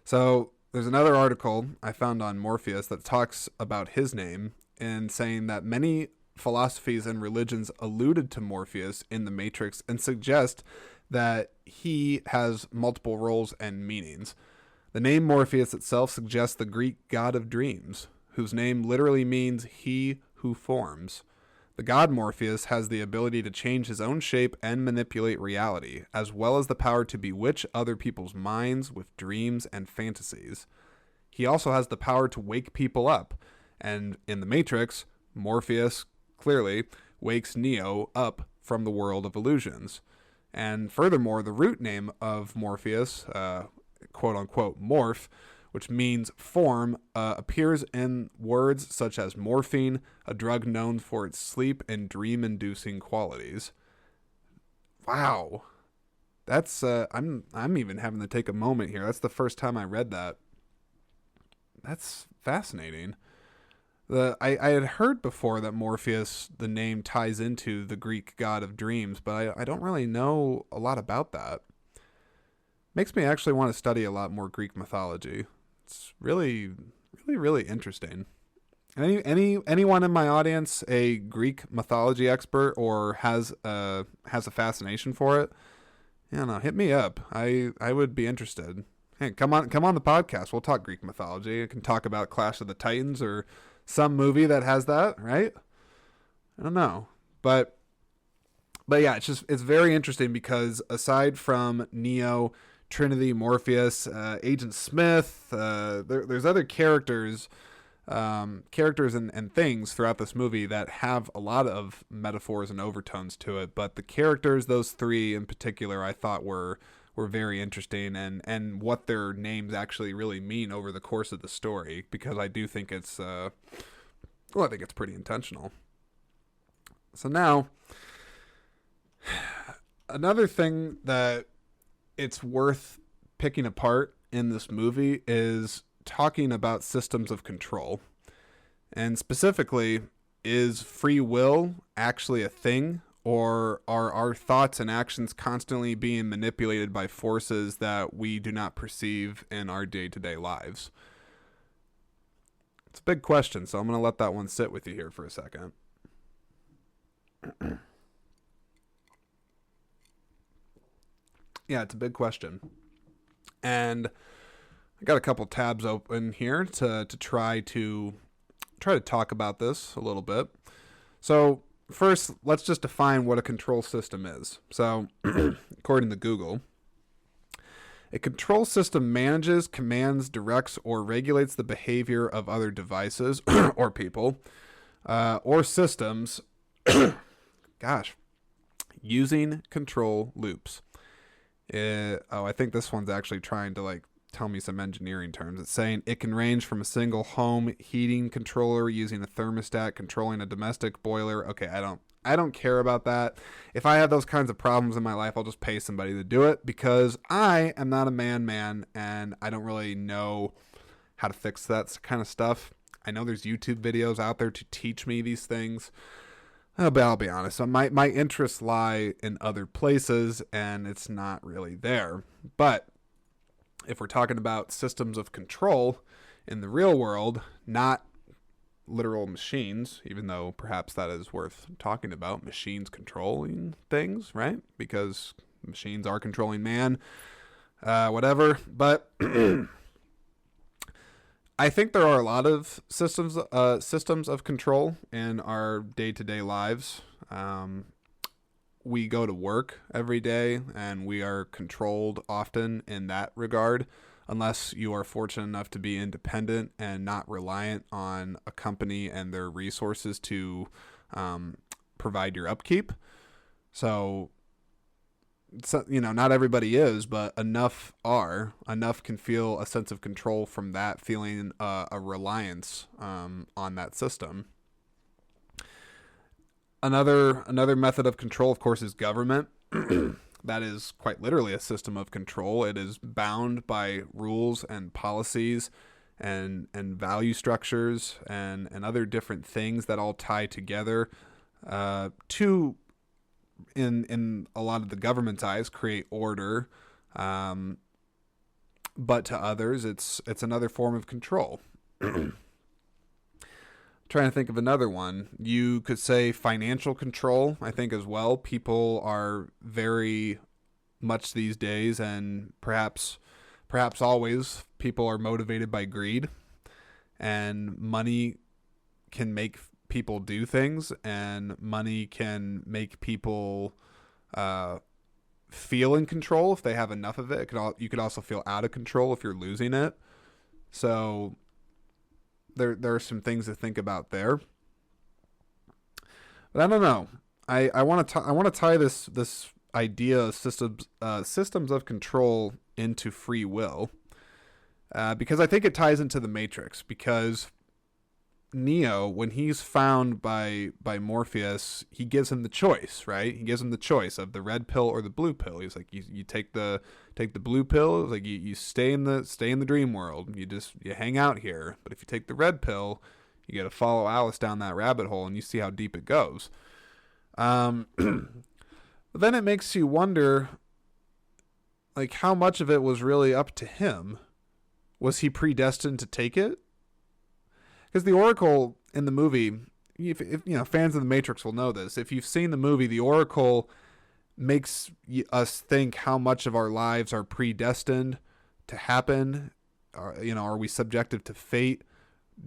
So, there's another article I found on Morpheus that talks about his name and saying that many philosophies and religions alluded to Morpheus in the Matrix and suggest that he has multiple roles and meanings. The name Morpheus itself suggests the Greek god of dreams, whose name literally means he who forms. The god Morpheus has the ability to change his own shape and manipulate reality, as well as the power to bewitch other people's minds with dreams and fantasies. He also has the power to wake people up, and in the Matrix, Morpheus clearly wakes Neo up from the world of illusions. And furthermore, the root name of Morpheus, quote-unquote morph, which means form, appears in words such as morphine, a drug known for its sleep and dream-inducing qualities. Wow. That's, I'm even having to take a moment here. That's the first time I read that. That's fascinating. I had heard before that Morpheus, the name, ties into the Greek god of dreams, but I don't really know a lot about that. Makes me actually want to study a lot more Greek mythology. It's really, really, really interesting. Anyone in my audience a Greek mythology expert or has a fascination for it? Yeah, no, hit me up. I would be interested. Hey, come on the podcast. We'll talk Greek mythology. I can talk about Clash of the Titans or some movie that has that, right? I don't know. But yeah, it's very interesting because aside from Neo, Trinity, Morpheus, Agent Smith, there's other characters characters and things throughout this movie that have a lot of metaphors and overtones to it. But the characters, those three in particular, I thought were very interesting, and what their names actually really mean over the course of the story, because I do think it's I think it's pretty intentional. So now, another thing that it's worth picking apart in this movie is talking about systems of control. And specifically, is free will actually a thing? Or are our thoughts and actions constantly being manipulated by forces that we do not perceive in our day-to-day lives? It's a big question, so I'm going to let that one sit with you here for a second. Yeah, it's a big question. And I got a couple tabs open here to try to talk about this a little bit. So first, let's just define what a control system is. So, according to Google, a control system manages, commands, directs, or regulates the behavior of other devices or people or systems. Using control loops. I think this one's actually trying to tell me some engineering terms. It's saying it can range from a single home heating controller using a thermostat controlling a domestic boiler. Okay, I don't care about that. If I have those kinds of problems in my life, I'll just pay somebody to do it, because I am not a man and I don't really know how to fix that kind of stuff. I know there's YouTube videos out there to teach me these things. But I'll be honest, so my interests lie in other places, and it's not really there. But if we're talking about systems of control in the real world, not literal machines, even though perhaps that is worth talking about, machines controlling things, right? Because machines are controlling man, whatever. But I think there are a lot of systems of control in our day-to-day lives. We go to work every day, and we are controlled often in that regard, unless you are fortunate enough to be independent and not reliant on a company and their resources to provide your upkeep. So, not everybody is, but enough are. Enough can feel a sense of control from that, feeling a reliance on that system. Another method of control, of course, is government. That is quite literally a system of control. It is bound by rules and policies and value structures and other different things that all tie together to, in a lot of the government's eyes, create order. But to others, it's another form of control. Trying to think of another one. You could say financial control, I think, as well. People are very much these days, and perhaps always, people are motivated by greed, and money can make people do things, and money can make people feel in control if they have enough of it. You could also feel out of control if you're losing it. So there are some things to think about there. But I don't know. I want to tie this idea of systems of control into free will, because I think it ties into the Matrix. Because Neo, when he's found by Morpheus, he gives him the choice, right? He gives him the choice of the red pill or the blue pill. He's like, you take the blue pill, like you stay in the dream world. You hang out here. But if you take the red pill, you got to follow Alice down that rabbit hole, and you see how deep it goes. But then it makes you wonder, how much of it was really up to him. Was he predestined to take it? Because the Oracle in the movie, if fans of the Matrix will know this. If you've seen the movie, the Oracle makes us think how much of our lives are predestined to happen. Are we subjective to fate?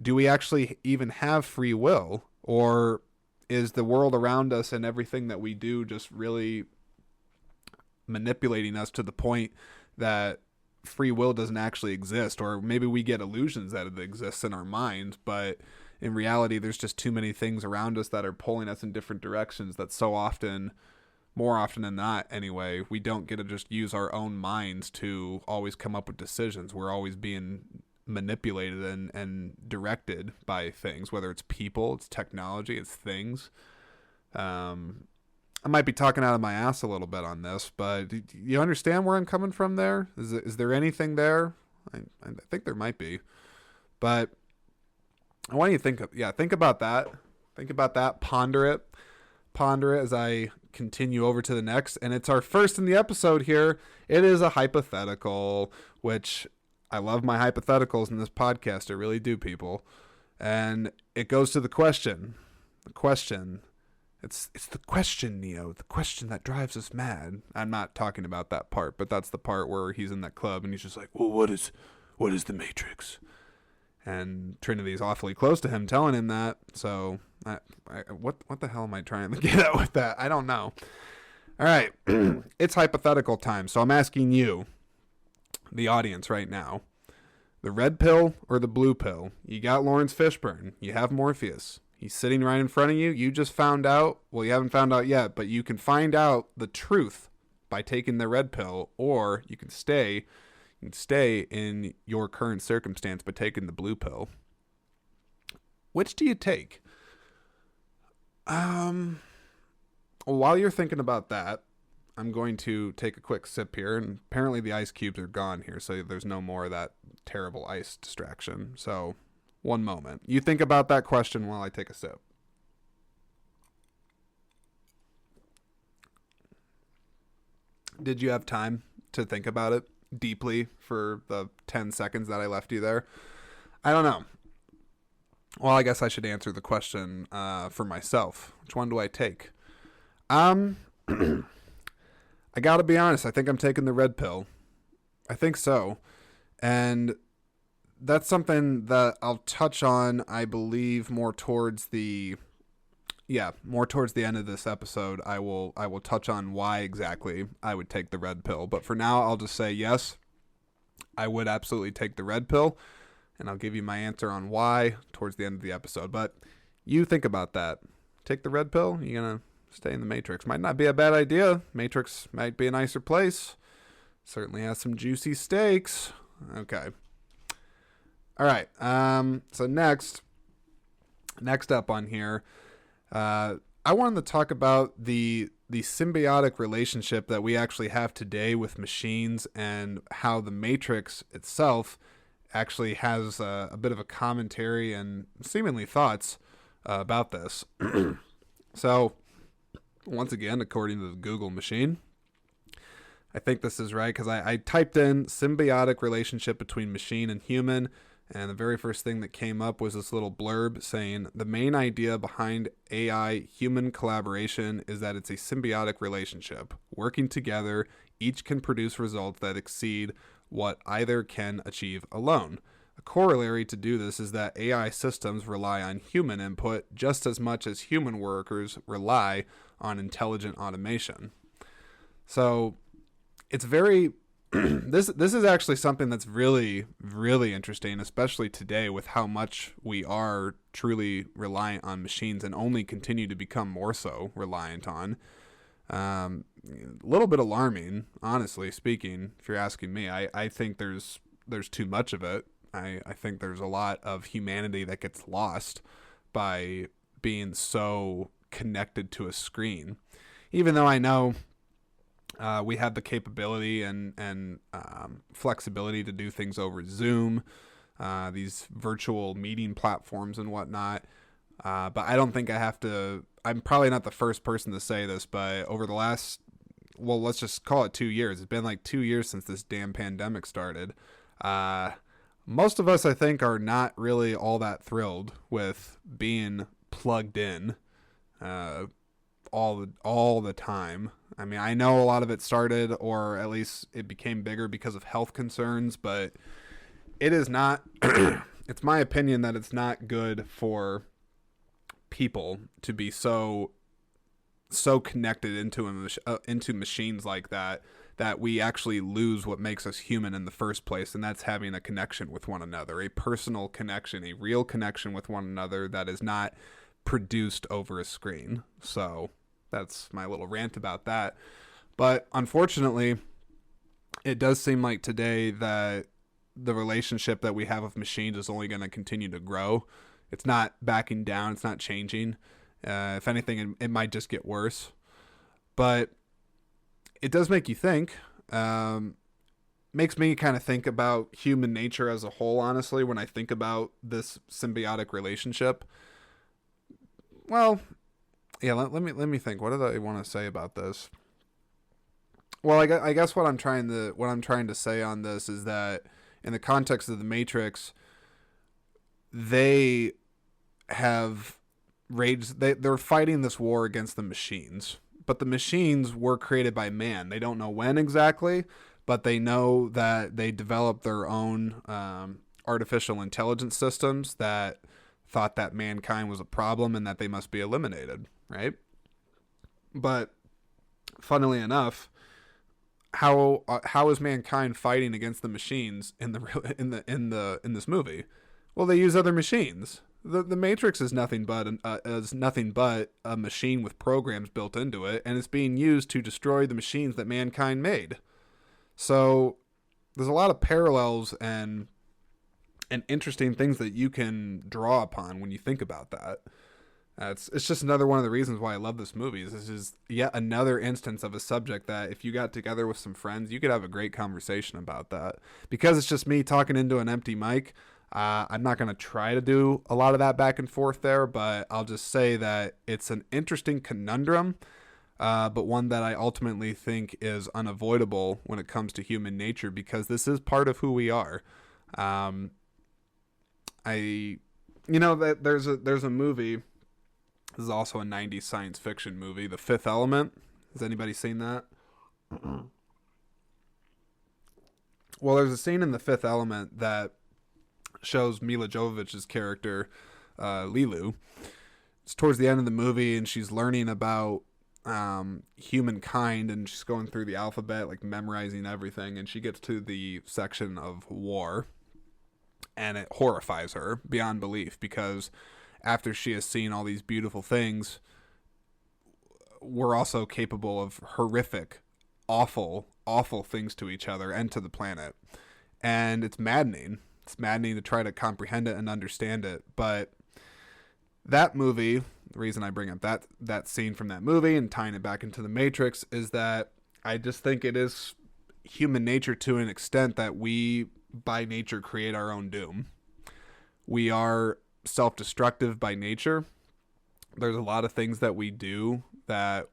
Do we actually even have free will? Or is the world around us and everything that we do just really manipulating us to the point that free will doesn't actually exist, or maybe we get illusions that it exists in our mind, but in reality, there's just too many things around us that are pulling us in different directions that so often, more often than not anyway, we don't get to just use our own minds to always come up with decisions. We're always being manipulated and directed by things, whether it's people, it's technology, it's things. I might be talking out of my ass a little bit on this, but you understand where I'm coming from there? Is there anything there? I think there might be. But I want you to think about that. Think about that. Ponder it. Ponder it as I continue over to the next. And it's our first in the episode here. It is a hypothetical, which I love my hypotheticals in this podcast. I really do, people. And it goes to the question. The question. It's the question, Neo. The question that drives us mad. I'm not talking about that part, but that's the part where he's in that club and he's just like, well, what is the Matrix? And Trinity's awfully close to him, telling him that. So, what the hell am I trying to get at with that? I don't know. All right, it's hypothetical time. So I'm asking you, the audience, right now, the red pill or the blue pill? You got Lawrence Fishburne. You have Morpheus. He's sitting right in front of you. You just found out. Well, you haven't found out yet, but you can find out the truth by taking the red pill, or you can stay in your current circumstance by taking the blue pill. Which do you take? While you're thinking about that, I'm going to take a quick sip here, and apparently the ice cubes are gone here, so there's no more of that terrible ice distraction. So, one moment. You think about that question while I take a sip. Did you have time to think about it deeply for the 10 seconds that I left you there? I don't know. Well, I guess I should answer the question for myself. Which one do I take? I gotta be honest. I think I'm taking the red pill. I think so. And that's something that I'll touch on, I believe, more towards the end of this episode. I will touch on why exactly I would take the red pill. But for now, I'll just say yes, I would absolutely take the red pill, and I'll give you my answer on why towards the end of the episode. But you think about that. Take the red pill, you're going to stay in the Matrix. Might not be a bad idea. Matrix might be a nicer place. Certainly has some juicy steaks. Okay. All right. So next up on here, I wanted to talk about the symbiotic relationship that we actually have today with machines, and how the Matrix itself actually has a bit of a commentary and seemingly thoughts about this. So, once again, according to the Google machine, I think this is right because I typed in symbiotic relationship between machine and human. And the very first thing that came up was this little blurb saying, the main idea behind AI-human collaboration is that it's a symbiotic relationship. Working together, each can produce results that exceed what either can achieve alone. A corollary to do this is that AI systems rely on human input just as much as human workers rely on intelligent automation. So it's very... This is actually something that's really, really interesting, especially today with how much we are truly reliant on machines and only continue to become more so reliant on. A little bit alarming, honestly speaking, if you're asking me. I think there's too much of it. I think there's a lot of humanity that gets lost by being so connected to a screen. Even though I know... we have the capability and flexibility to do things over Zoom, these virtual meeting platforms and whatnot. But I don't think I have to... I'm probably not the first person to say this, but over the last... Well, let's just call it 2 years. It's been like 2 years since this damn pandemic started. Most of us, I think, are not really all that thrilled with being plugged in all the time. I mean, I know a lot of it started, or at least it became bigger because of health concerns, but it is not, it's my opinion that it's not good for people to be so connected into machines like that that we actually lose what makes us human in the first place, and that's having a connection with one another, a personal connection, a real connection with one another that is not produced over a screen. So that's my little rant about that. But unfortunately, it does seem like today that the relationship that we have with machines is only going to continue to grow. It's not backing down. It's not changing. If anything, it might just get worse. But it does make you think. Makes me kind of think about human nature as a whole, honestly, when I think about this symbiotic relationship. Well, yeah, let me think. What did I want to say about this? Well, I guess what I'm trying to say on this is that in the context of the Matrix, they have raged. They're fighting this war against the machines, but the machines were created by man. They don't know when exactly, but they know that they developed their own artificial intelligence systems that thought that mankind was a problem and that they must be eliminated, right? But funnily enough, how is mankind fighting against the machines in this movie? Well, they use other machines. The Matrix is nothing but a machine with programs built into it, and it's being used to destroy the machines that mankind made. So there's a lot of parallels and interesting things that you can draw upon when you think about that. It's just another one of the reasons why I love this movie. This is yet another instance of a subject that if you got together with some friends, you could have a great conversation about that. Because it's just me talking into an empty mic, I'm not going to try to do a lot of that back and forth there, but I'll just say that it's an interesting conundrum, but one that I ultimately think is unavoidable when it comes to human nature, because this is part of who we are. There's a movie. This is also a 90s science fiction movie, The Fifth Element. Has anybody seen that? Well, there's a scene in The Fifth Element that shows Mila Jovovich's character, Lilu. It's towards the end of the movie, and she's learning about humankind, and she's going through the alphabet, like memorizing everything, and she gets to the section of war, and it horrifies her beyond belief, because after she has seen all these beautiful things, we're also capable of horrific, awful things to each other and to the planet. And it's maddening. It's maddening to try to comprehend it and understand it. But that movie, the reason I bring up that scene from that movie and tying it back into the Matrix, is that I just think it is human nature to an extent that we, by nature, create our own doom. We are self-destructive by nature. There's a lot of things that we do that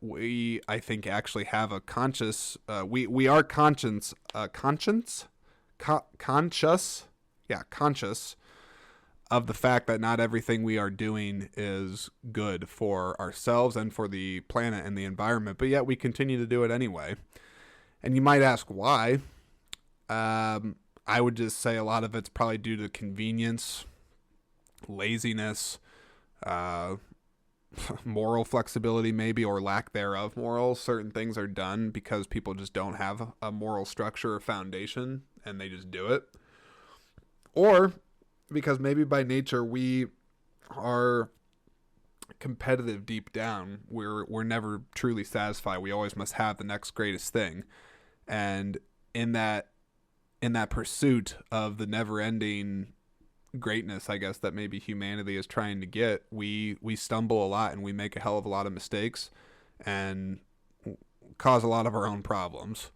I think actually have a conscious we are conscious of the fact that not everything we are doing is good for ourselves and for the planet and the environment, but yet we continue to do it anyway. And you might ask why. I would just say a lot of it's probably due to convenience, laziness, moral flexibility maybe, or lack thereof morals. Certain things are done because people just don't have a moral structure or foundation and they just do it. Or because maybe by nature we are competitive deep down. We're never truly satisfied. We always must have the next greatest thing. And in that pursuit of the never-ending greatness, I guess, that maybe humanity is trying to get, we stumble a lot and we make a hell of a lot of mistakes and cause a lot of our own problems.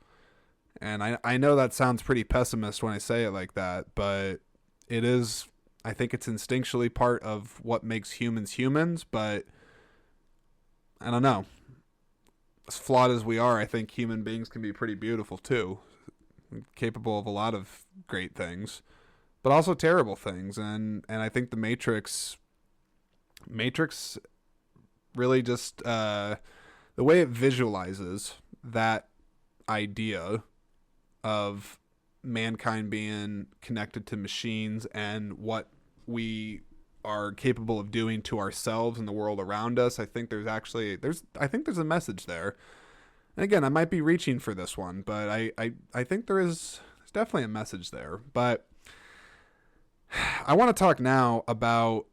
And I know that sounds pretty pessimist when I say it like that, but it is, I think it's instinctually part of what makes humans, but I don't know. As flawed as we are, I think human beings can be pretty beautiful too, capable of a lot of great things, but also terrible things. And I think the Matrix really just, the way it visualizes that idea of mankind being connected to machines and what we are capable of doing to ourselves and the world around us, I think there's a message there. And again, I might be reaching for this one, but I think there's definitely a message there. But I want to talk now about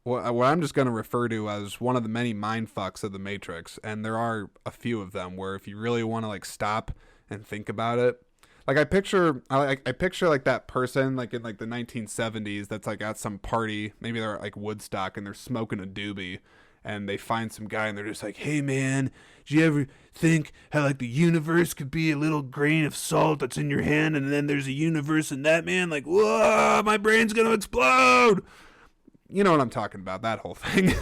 what I'm just going to refer to as one of the many mind fucks of the Matrix, and there are a few of them where if you really want to like stop and think about it, like I picture like that person like in like the 1970s that's like at some party, maybe they're at like Woodstock and they're smoking a doobie, and they find some guy and they're just like, "Hey man, did you ever think how like the universe could be a little grain of salt that's in your hand, and then there's a universe in that, man? Like, whoa, my brain's gonna explode." You know what I'm talking about? That whole thing.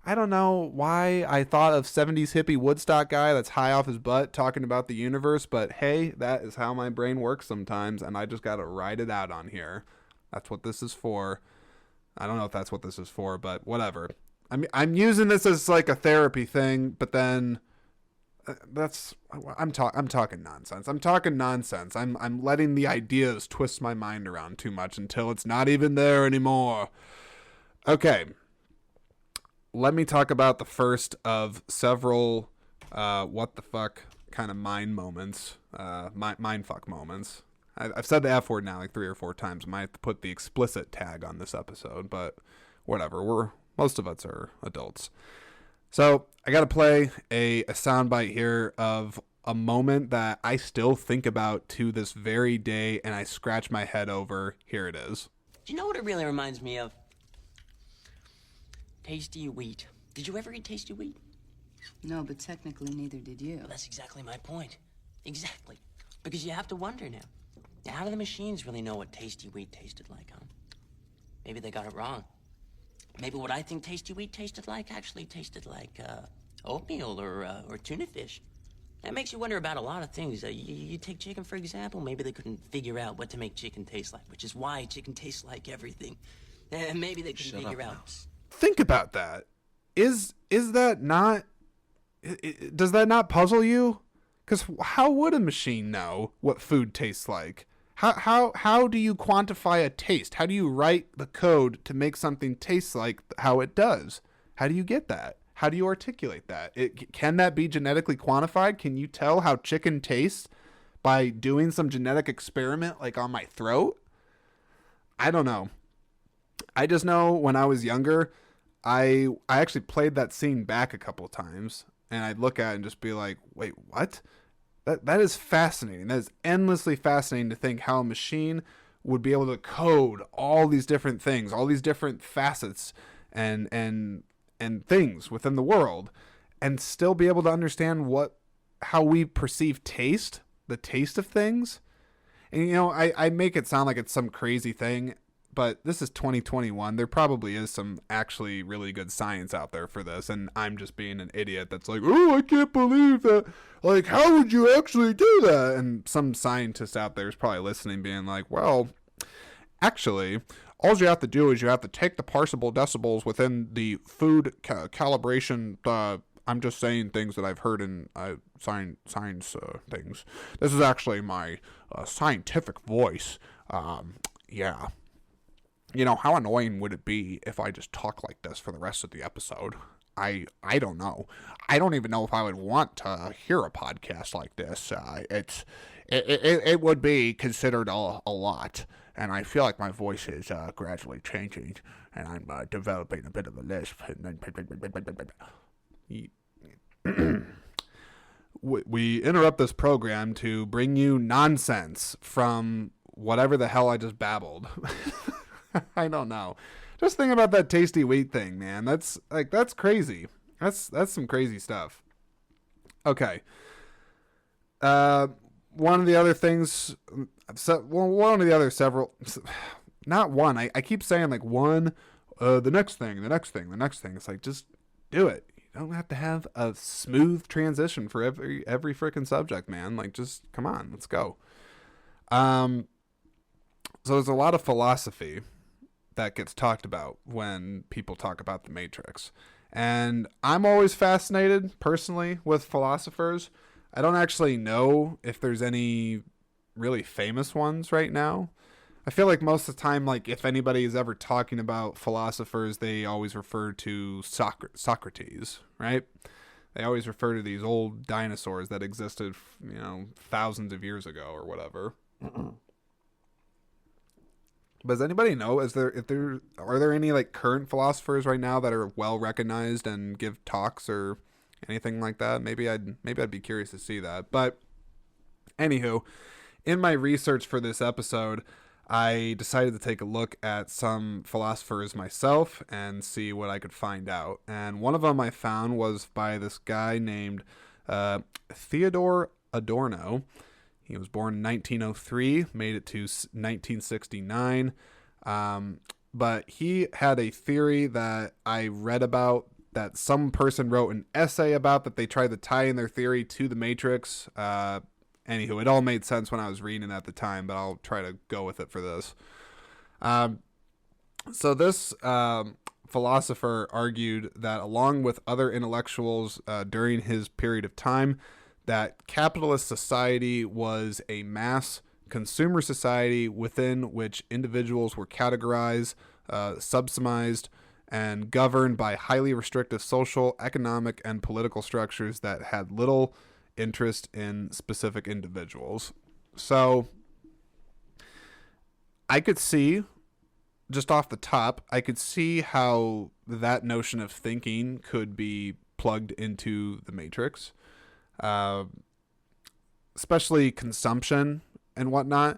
I don't know why I thought of 70s hippie Woodstock guy that's high off his butt talking about the universe, but hey, that is how my brain works sometimes, and I just gotta ride it out on here. That's what this is for. I don't know if that's what this is for, but whatever. I'm using this as like a therapy thing, but then I'm talking nonsense. I'm talking nonsense. I'm letting the ideas twist my mind around too much until it's not even there anymore. Okay. Let me talk about the first of several what the fuck kind of mind moments, mind fuck moments. I've said the F word now like 3 or 4 times. I might have to put the explicit tag on this episode, but whatever. Most of us are adults. So I got to play a soundbite here of a moment that I still think about to this very day, and I scratch my head over. Here it is. Do you know what it really reminds me of? Tasty wheat. Did you ever eat tasty wheat? No, but technically neither did you. Well, that's exactly my point. Exactly. Because you have to wonder now. How do the machines really know what tasty wheat tasted like, huh? Maybe they got it wrong. Maybe what I think tasty wheat tasted like actually tasted like oatmeal or tuna fish. That makes you wonder about a lot of things. You take chicken, for example. Maybe they couldn't figure out what to make chicken taste like, which is why chicken tastes like everything. And maybe they couldn't figure out. Mouse. Think about that. Is that not... Does that not puzzle you? Because how would a machine know what food tastes like? How do you quantify a taste? How do you write the code to make something taste like how it does? How do you get that? How do you articulate that? Can that be genetically quantified? Can you tell how chicken tastes by doing some genetic experiment like on my throat? I don't know. I just know when I was younger, I actually played that scene back a couple of times, and I'd look at it and just be like, wait, what? That is fascinating. That is endlessly fascinating to think how a machine would be able to code all these different things, all these different facets and things within the world, and still be able to understand how we perceive taste, the taste of things. And you know, I make it sound like it's some crazy thing, but this is 2021. There probably is some actually really good science out there for this, and I'm just being an idiot that's like, oh, I can't believe that. Like, how would you actually do that? And some scientist out there is probably listening being like, well, actually, all you have to do is you have to take the parsable decibels within the food calibration. I'm just saying things that I've heard in science things. This is actually my scientific voice. Yeah. You know, how annoying would it be if I just talk like this for the rest of the episode? I don't know. I don't even know if I would want to hear a podcast like this. It would be considered a lot, and I feel like my voice is gradually changing, and I'm developing a bit of a lisp. We interrupt this program to bring you nonsense from whatever the hell I just babbled. I don't know. Just think about that tasty wheat thing, man. That's crazy. That's some crazy stuff. Okay. One of the other things, one of the other several, not one. I keep saying like one, the next thing. It's like, just do it. You don't have to have a smooth transition for every freaking subject, man. Like, just come on, let's go. So there's a lot of philosophy that gets talked about when people talk about the Matrix. And I'm always fascinated, personally, with philosophers. I don't actually know if there's any really famous ones right now. I feel like most of the time, like, if anybody is ever talking about philosophers, they always refer to Socrates, right? they always refer to these old dinosaurs that existed, thousands of years ago or whatever. But does anybody know, are there any like current philosophers right now that are well recognized and give talks or anything like that? Maybe I'd be curious to see that. But anywho, in my research for this episode, I decided to take a look at some philosophers myself and see what I could find out. And one of them I found was by this guy named Theodore Adorno. He was born in 1903, made it to 1969. But he had a theory that I read about, that some person wrote an essay about, that they tried to tie in their theory to the Matrix. Anywho, it all made sense when I was reading it at the time, but I'll try to go with it for this. So this philosopher argued that along with other intellectuals during his period of time, that capitalist society was a mass consumer society within which individuals were categorized, subsumized, and governed by highly restrictive social, economic, and political structures that had little interest in specific individuals. So I could see, just off the top, I could see how that notion of thinking could be plugged into the Matrix. Especially consumption and whatnot,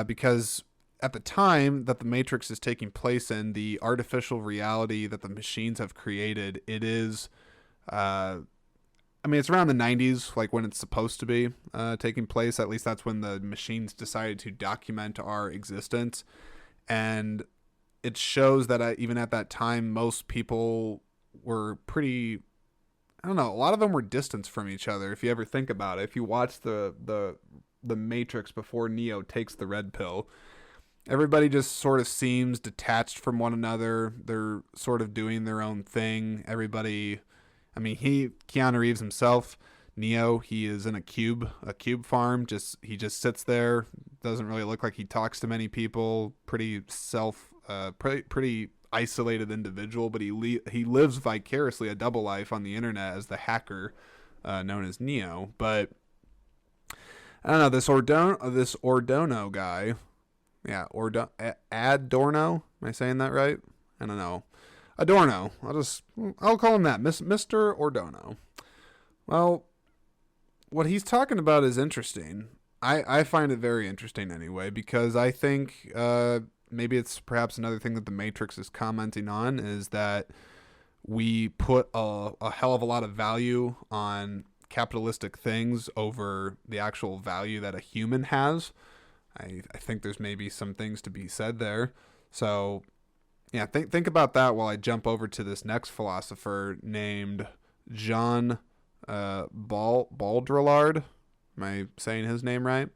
because at the time that the Matrix is taking place in, the artificial reality that the machines have created, it is, it's around the 90s, like when it's supposed to be taking place. At least that's when the machines decided to document our existence. And it shows that even at that time, most people were pretty, I don't know, a lot of them were distanced from each other. If you ever think about it, if you watch the Matrix before Neo takes the red pill, everybody just sort of seems detached from one another. They're sort of doing their own thing. Everybody, Keanu Reeves himself, Neo, he is in a cube farm. He just sits there. Doesn't really look like he talks to many people. Pretty isolated individual, but he lives vicariously a double life on the internet as the hacker known as Neo. But I don't know, this Ordono guy, Adorno, am I saying that right? I don't know, Adorno, I'll call him that, Mr. Ordono. Well, what he's talking about is interesting. I find it very interesting anyway, because I think maybe it's perhaps another thing that the Matrix is commenting on, is that we put a hell of a lot of value on capitalistic things over the actual value that a human has. I think there's maybe some things to be said there. So yeah, think about that while I jump over to this next philosopher named Jean Baudrillard. Am I saying his name right?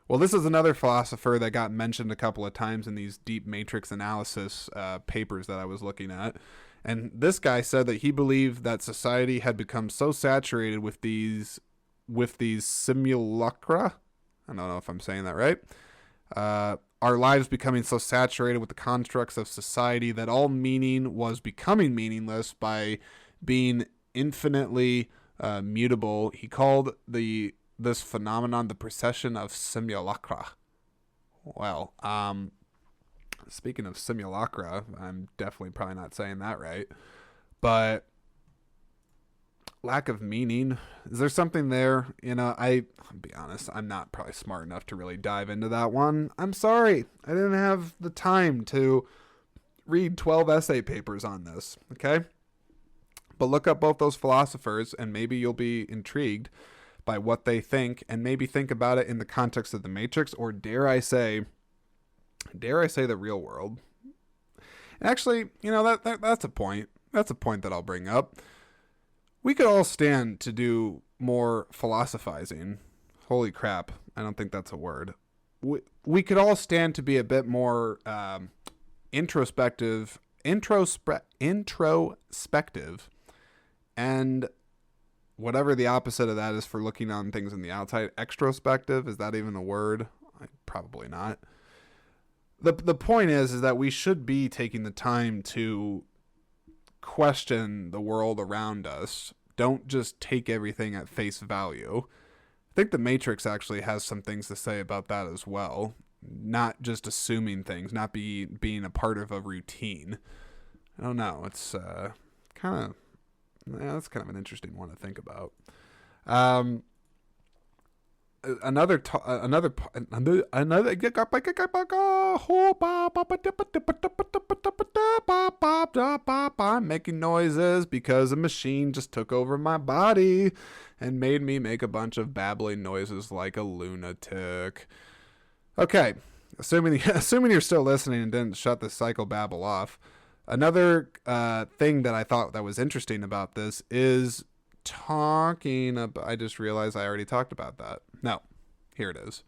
Well, this is another philosopher that got mentioned a couple of times in these deep matrix analysis papers that I was looking at. And this guy said that he believed that society had become so saturated with these simulacra. I don't know if I'm saying that right. Our lives becoming so saturated with the constructs of society that all meaning was becoming meaningless by being infinitely mutable. He called this phenomenon the procession of simulacra. Well, speaking of simulacra, I'm definitely probably not saying that right, but lack of meaning, is there something there? I'll be honest, I'm not probably smart enough to really dive into that one. I'm sorry, I didn't have the time to read 12 essay papers on this, okay? But look up both those philosophers and maybe you'll be intrigued by what they think, and maybe think about it in the context of the Matrix, or dare I say the real world. And actually, that's a point. That's a point that I'll bring up. We could all stand to do more philosophizing. Holy crap, I don't think that's a word. We could all stand to be a bit more introspective, and whatever the opposite of that is for looking on things on the outside. Extrospective, is that even a word? Probably not. The point is that we should be taking the time to question the world around us. don't just take everything at face value. I think The Matrix actually has some things to say about that as well. Not just assuming things, not being a part of a routine. I don't know. It's that's kind of an interesting one to think about. I'm making noises because a machine just took over my body and made me make a bunch of babbling noises like a lunatic. Okay, assuming you're still listening and didn't shut the psychobabble off. Another thing that I thought that was interesting about this is talking about... I just realized I already talked about that. No, here it is.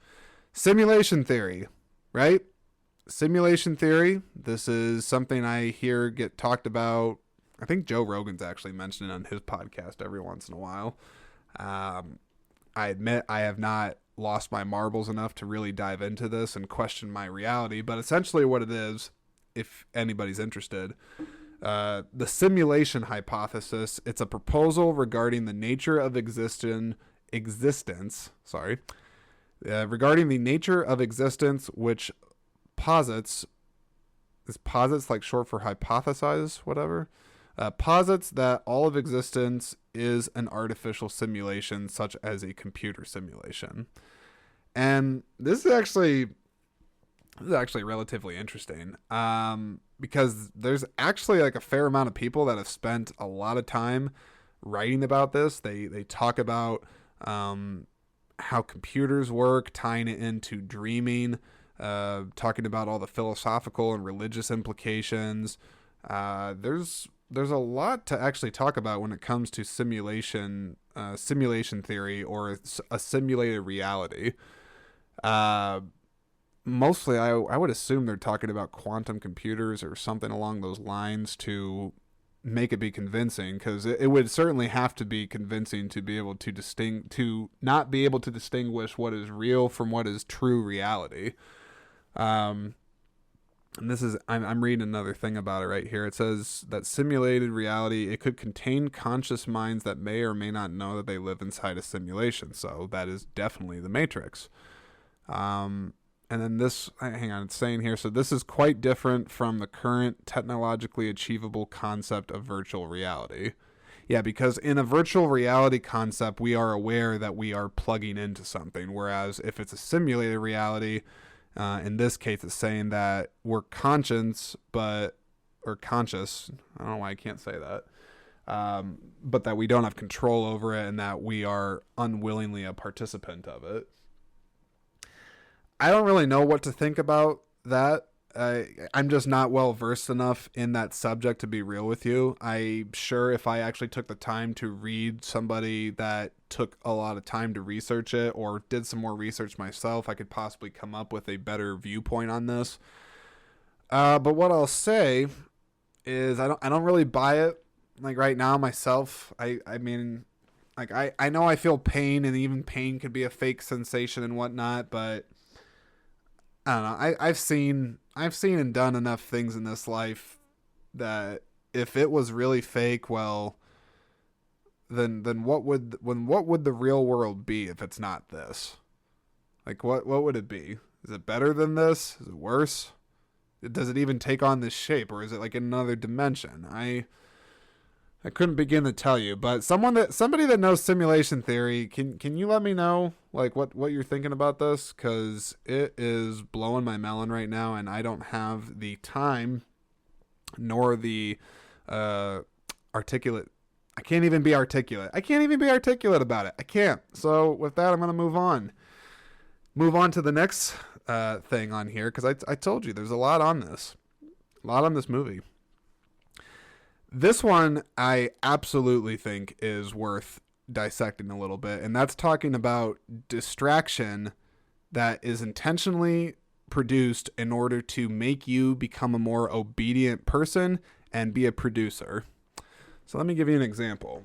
Simulation theory, right? Simulation theory. This is something I hear get talked about. I think Joe Rogan's actually mentioned it on his podcast every once in a while. I admit I have not lost my marbles enough to really dive into this and question my reality, but essentially what it is, if anybody's interested, the simulation hypothesis, it's a proposal regarding the nature of regarding the nature of existence, which posits like short for hypothesize, whatever, posits that all of existence is an artificial simulation, such as a computer simulation. And this is actually relatively interesting, because there's actually like a fair amount of people that have spent a lot of time writing about this. They talk about how computers work, tying it into dreaming, talking about all the philosophical and religious implications. There's a lot to actually talk about when it comes to simulation theory, or a simulated reality. Mostly, I would assume they're talking about quantum computers or something along those lines to make it be convincing, because it would certainly have to be convincing to be able to not be able to distinguish what is real from what is true reality. And this is, I'm reading another thing about it right here. It says that simulated reality, it could contain conscious minds that may or may not know that they live inside a simulation. So that is definitely the Matrix. And then this, hang on, it's saying here, so this is quite different from the current technologically achievable concept of virtual reality. Yeah, because in a virtual reality concept, we are aware that we are plugging into something. Whereas if it's a simulated reality, in this case, it's saying that we're conscious, I don't know why I can't say that, but that we don't have control over it and that we are unwillingly a participant of it. I don't really know what to think about that. I'm just not well versed enough in that subject to be real with you. I'm sure if I actually took the time to read somebody that took a lot of time to research it, or did some more research myself, I could possibly come up with a better viewpoint on this. But what I'll say is I don't really buy it like right now myself. I mean, like I know I feel pain, and even pain could be a fake sensation and whatnot, but I don't know. I've seen and done enough things in this life that if it was really fake, well, then what would the real world be if it's not this? Like what would it be? Is it better than this? Is it worse? Does it even take on this shape, or is it like in another dimension? I couldn't begin to tell you, but somebody that knows simulation theory, can you let me know like what you're thinking about this? Because it is blowing my melon right now, and I don't have the time nor the articulate. I can't even be articulate. I can't even be articulate about it. I can't. So with that, I'm gonna move on to the next thing on here, because I told you there's a lot on this movie. This one I absolutely think is worth dissecting a little bit, and that's talking about distraction that is intentionally produced in order to make you become a more obedient person and be a producer. So let me give you an example.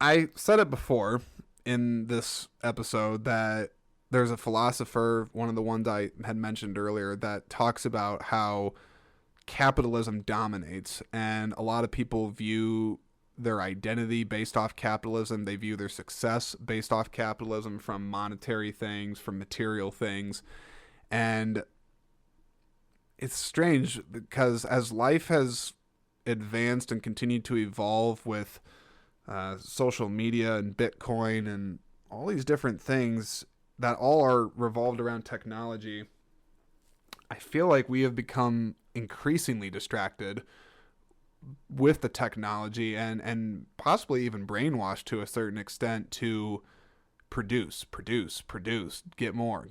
I said it before in this episode that there's a philosopher, one of the ones I had mentioned earlier, that talks about how capitalism dominates, and a lot of people view their identity based off capitalism. They view their success based off capitalism, from monetary things, from material things. And it's strange because as life has advanced and continued to evolve with social media and Bitcoin and all these different things that all are revolved around technology, I feel like we have become increasingly distracted with the technology and possibly even brainwashed to a certain extent to produce, get more.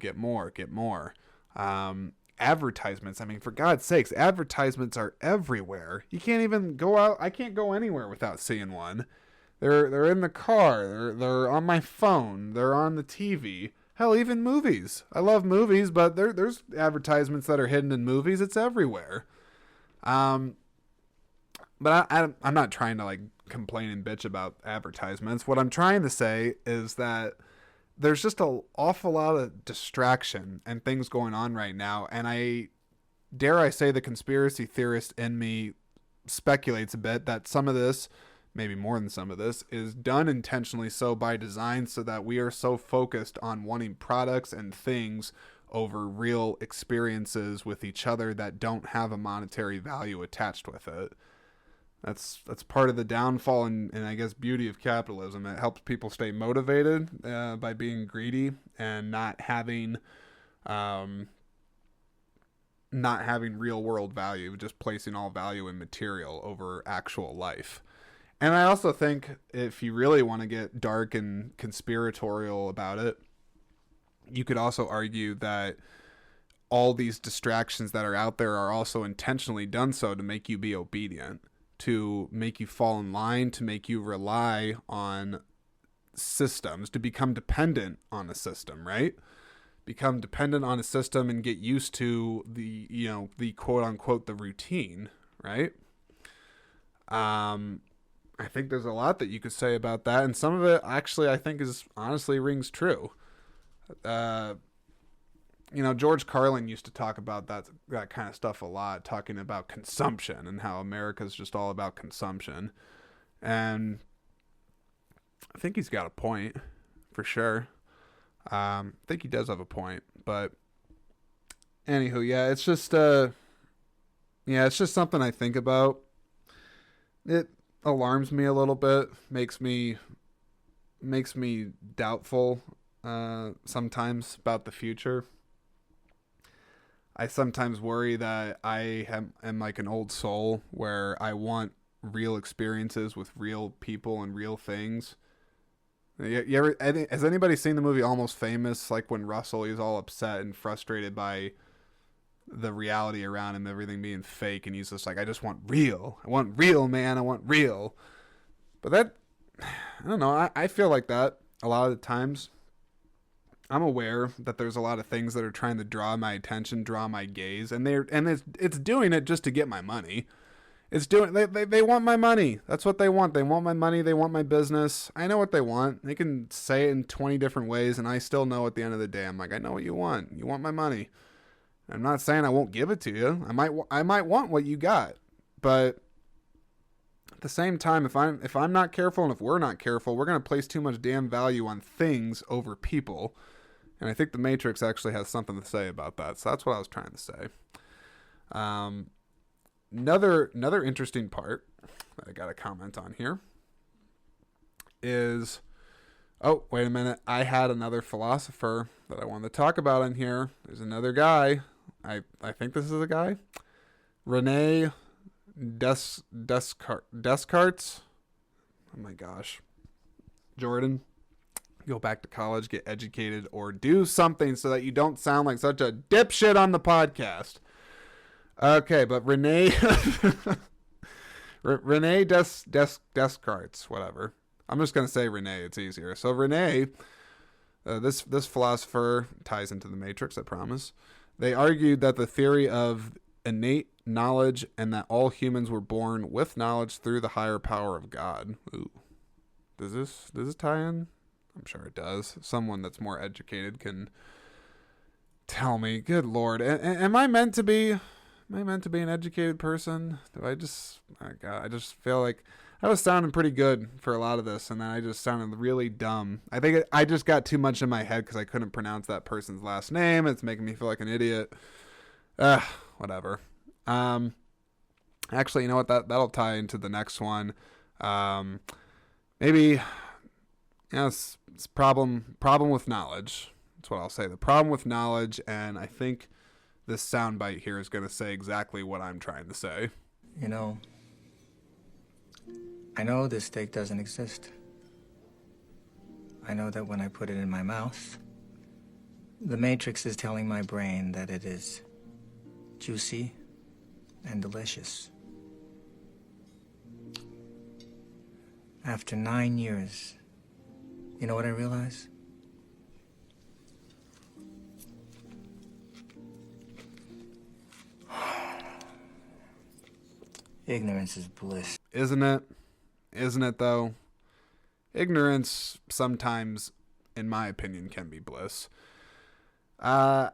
Advertisements. I mean, for God's sakes, advertisements are everywhere. You can't even go out. I can't go anywhere without seeing one. They're in the car. They're on my phone. They're on the TV. Hell, even movies. I love movies, but there's advertisements that are hidden in movies. It's everywhere. But I'm not trying to like complain and bitch about advertisements. What I'm trying to say is that there's just an awful lot of distraction and things going on right now. And I say the conspiracy theorist in me speculates a bit that some of this, maybe more than some of this, is done intentionally so by design, so that we are so focused on wanting products and things over real experiences with each other that don't have a monetary value attached with it. That's part of the downfall and I guess beauty of capitalism. It helps people stay motivated by being greedy and not having real world value, just placing all value in material over actual life. And I also think if you really want to get dark and conspiratorial about it, you could also argue that all these distractions that are out there are also intentionally done so to make you be obedient, to make you fall in line, to make you rely on systems, to become dependent on a system, right? Become dependent on a system and get used to the quote unquote, the routine, right? I think there's a lot that you could say about that. And some of it actually, I think honestly rings true. George Carlin used to talk about that kind of stuff a lot, talking about consumption and how America's just all about consumption. And I think he's got a point, for sure. I think he does have a point, but anywho, yeah, it's just something I think about. It alarms me a little bit, makes me doubtful sometimes about the future. I sometimes worry that I am like an old soul where I want real experiences with real people and real things. Has anybody seen the movie Almost Famous? Like when Russell, he's all upset and frustrated by the reality around him, everything being fake, and he's just like, I just want real. I want real, man. I want real. But that, I don't know. I feel like that a lot of the times. I'm aware that there's a lot of things that are trying to draw my attention, draw my gaze, and it's doing it just to get my money. They want my money. That's what they want. They want my money. They want my business. I know what they want. They can say it in 20 different ways, and I still know at the end of the day, I'm like, I know what you want. You want my money. I'm not saying I won't give it to you. I might want what you got, but at the same time, if I'm not careful and if we're not careful, we're going to place too much damn value on things over people. And I think The Matrix actually has something to say about that. So that's what I was trying to say. Another interesting part that I got to comment on here is, oh, wait a minute. I had another philosopher that I wanted to talk about in here. There's another guy. I think this is a guy. Rene Descartes. Oh my gosh. Jordan, go back to college, get educated, or do something so that you don't sound like such a dipshit on the podcast. Okay, but Rene Descartes, whatever. I'm just gonna say Rene. It's easier. So Rene, this philosopher ties into the Matrix, I promise. They argued that the theory of innate knowledge and that all humans were born with knowledge through the higher power of God. Ooh, does this tie in? I'm sure it does. Someone that's more educated can tell me. Good Lord, am I meant to be? Am I meant to be an educated person? I just feel like I was sounding pretty good for a lot of this, and then I just sounded really dumb. I think I just got too much in my head because I couldn't pronounce that person's last name. It's making me feel like an idiot. Whatever. Actually, you know what? That'll tie into the next one. Maybe, it's problem with knowledge. That's what I'll say. The problem with knowledge, and I think this soundbite here is going to say exactly what I'm trying to say. You know, I know this steak doesn't exist. I know that when I put it in my mouth, the Matrix is telling my brain that it is juicy and delicious. After 9 years, you know what I realize? Ignorance is bliss. Isn't it? Isn't it, though? Ignorance sometimes, in my opinion, can be bliss. I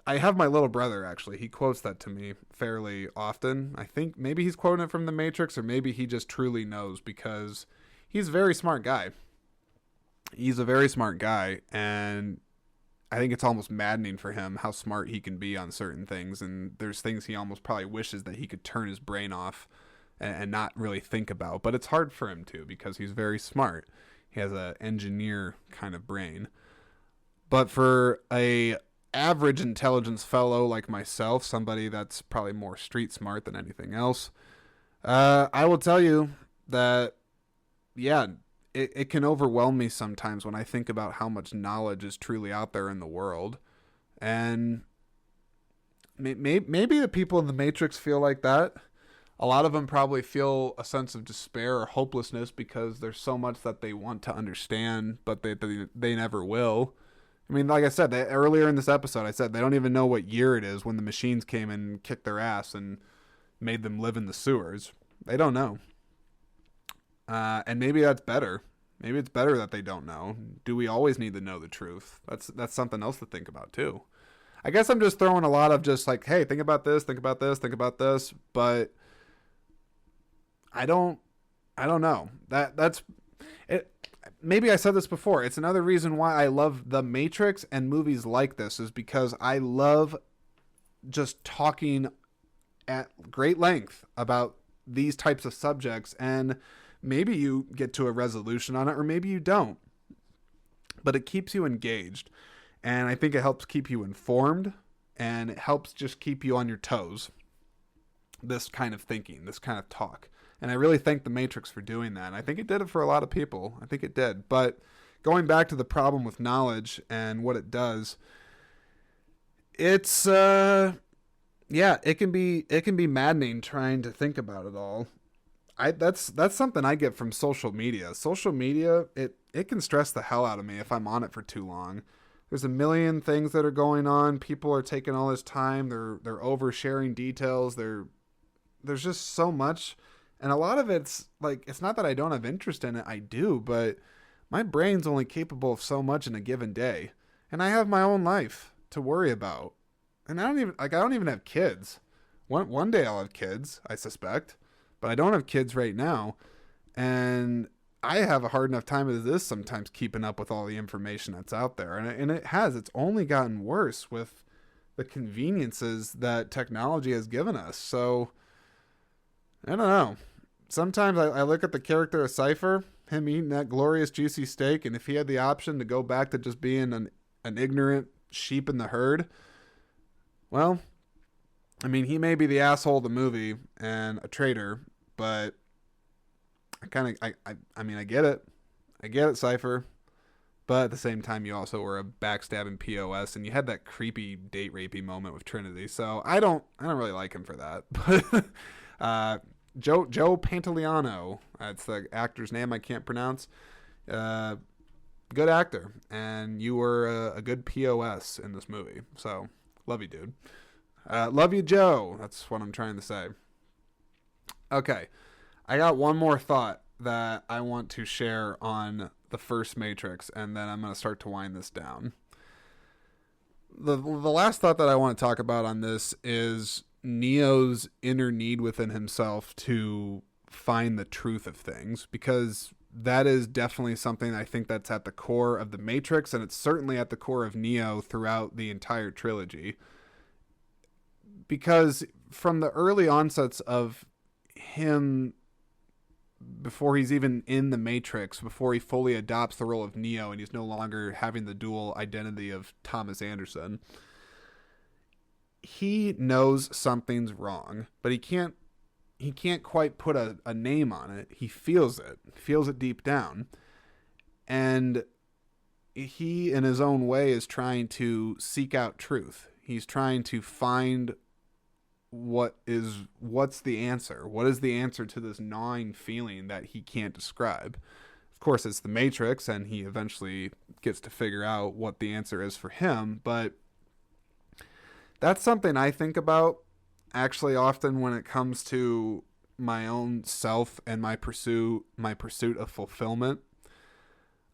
have my little brother, actually. He quotes that to me fairly often. I think maybe he's quoting it from The Matrix, or maybe he just truly knows, because he's a very smart guy. He's a very smart guy, and I think it's almost maddening for him how smart he can be on certain things, and there's things he almost probably wishes that he could turn his brain off and not really think about. But it's hard for him to, because he's very smart. He has an engineer kind of brain. But for a average intelligence fellow like myself, somebody that's probably more street smart than anything else, I will tell you that, yeah, it can overwhelm me sometimes when I think about how much knowledge is truly out there in the world. And maybe the people in the Matrix feel like that. A lot of them probably feel a sense of despair or hopelessness because there's so much that they want to understand, but they never will. I mean, like I said, earlier in this episode, I said they don't even know what year it is when the machines came and kicked their ass and made them live in the sewers. They don't know. And maybe that's better. Maybe it's better that they don't know. Do we always need to know the truth? That's something else to think about too. I guess I'm just throwing a lot of just like, hey, think about this, think about this, think about this. But I don't know. That's it. Maybe I said this before. It's another reason why I love The Matrix and movies like this, is because I love just talking at great length about these types of subjects, and maybe you get to a resolution on it, or maybe you don't. But it keeps you engaged, and I think it helps keep you informed, and it helps just keep you on your toes. This kind of thinking, this kind of talk. And I really thank The Matrix for doing that. And I think it did it for a lot of people. I think it did. But going back to the problem with knowledge and what it does, it's it can be maddening trying to think about it all. That's something I get from social media. Social media, it can stress the hell out of me if I'm on it for too long. There's a million things that are going on. People are taking all this time. They're oversharing details. There's just so much. And a lot of it's like, it's not that I don't have interest in it. I do, but my brain's only capable of so much in a given day. And I have my own life to worry about. And I don't even have kids. One day I'll have kids, I suspect. But I don't have kids right now. And I have a hard enough time as this sometimes keeping up with all the information that's out there. And it's only gotten worse with the conveniences that technology has given us. So I don't know. Sometimes I look at the character of Cypher, him eating that glorious juicy steak, and if he had the option to go back to just being an ignorant sheep in the herd, well, I mean, he may be the asshole of the movie and a traitor, but I mean, I get it. I get it, Cypher. But at the same time, you also were a backstabbing POS, and you had that creepy date rapey moment with Trinity. So I don't really like him for that. But Joe Pantoliano, that's the actor's name I can't pronounce. Good actor, and you were a good POS in this movie. So love you, dude. Love you, Joe. That's what I'm trying to say. Okay, I got one more thought that I want to share on the first Matrix, and then I'm going to start to wind this down. The last thought that I want to talk about on this is Neo's inner need within himself to find the truth of things, because that is definitely something I think that's at the core of the Matrix, and it's certainly at the core of Neo throughout the entire trilogy. Because from the early onsets of him, before he's even in the Matrix, before he fully adopts the role of Neo and he's no longer having the dual identity of Thomas Anderson, he knows something's wrong, but he can't quite put a name on it. He feels it deep down. And he, in his own way, is trying to seek out truth. He's trying to find what's the answer? What is the answer to this gnawing feeling that he can't describe? Of course, it's the Matrix, and he eventually gets to figure out what the answer is for him, but that's something I think about actually often when it comes to my own self and my pursuit of fulfillment.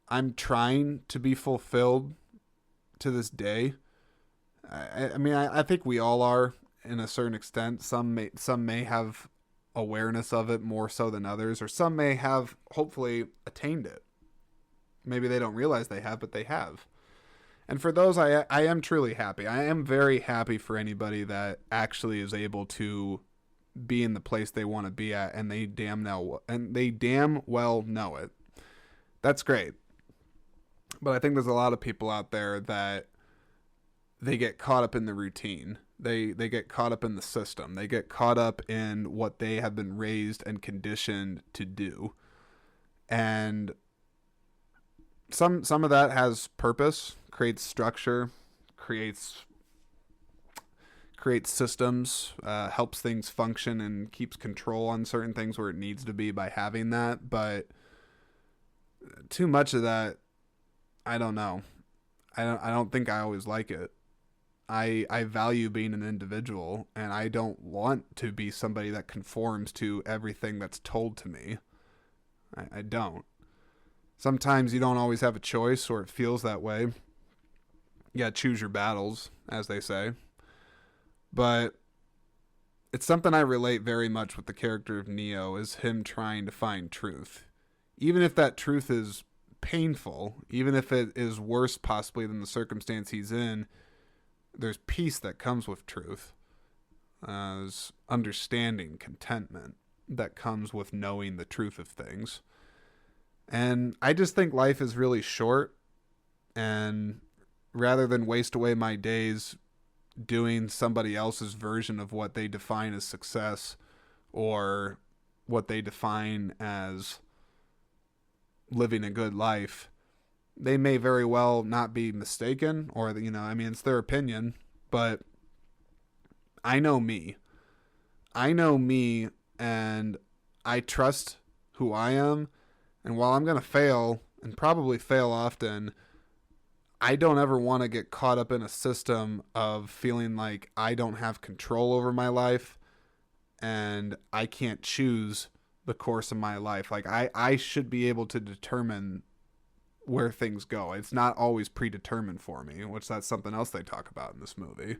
I'm trying to be fulfilled to this day. I mean, I think we all are in a certain extent. Some may have awareness of it more so than others, or some may have hopefully attained it. Maybe they don't realize they have, but they have. And for those, I am truly happy. I am very happy for anybody that actually is able to be in the place they want to be at, and they damn well know it. That's great. But I think there's a lot of people out there that they get caught up in the routine. They get caught up in the system. They get caught up in what they have been raised and conditioned to do. And some of that has purpose, creates structure, creates systems, helps things function and keeps control on certain things where it needs to be by having that. But too much of that, I don't know. I don't think I always like it. I value being an individual, and I don't want to be somebody that conforms to everything that's told to me. I don't. Sometimes you don't always have a choice, or it feels that way. You gotta choose your battles, as they say. But it's something I relate very much with the character of Neo, is him trying to find truth. Even if that truth is painful, even if it is worse possibly than the circumstance he's in, there's peace that comes with truth. There's understanding, contentment that comes with knowing the truth of things. And I just think life is really short, and rather than waste away my days doing somebody else's version of what they define as success, or what they define as living a good life, they may very well not be mistaken, or, it's their opinion, but I know me. And I trust who I am. And while I'm going to fail, and probably fail often, I don't ever want to get caught up in a system of feeling like I don't have control over my life and I can't choose the course of my life. Like I should be able to determine where things go. It's not always predetermined for me, which that's something else they talk about in this movie.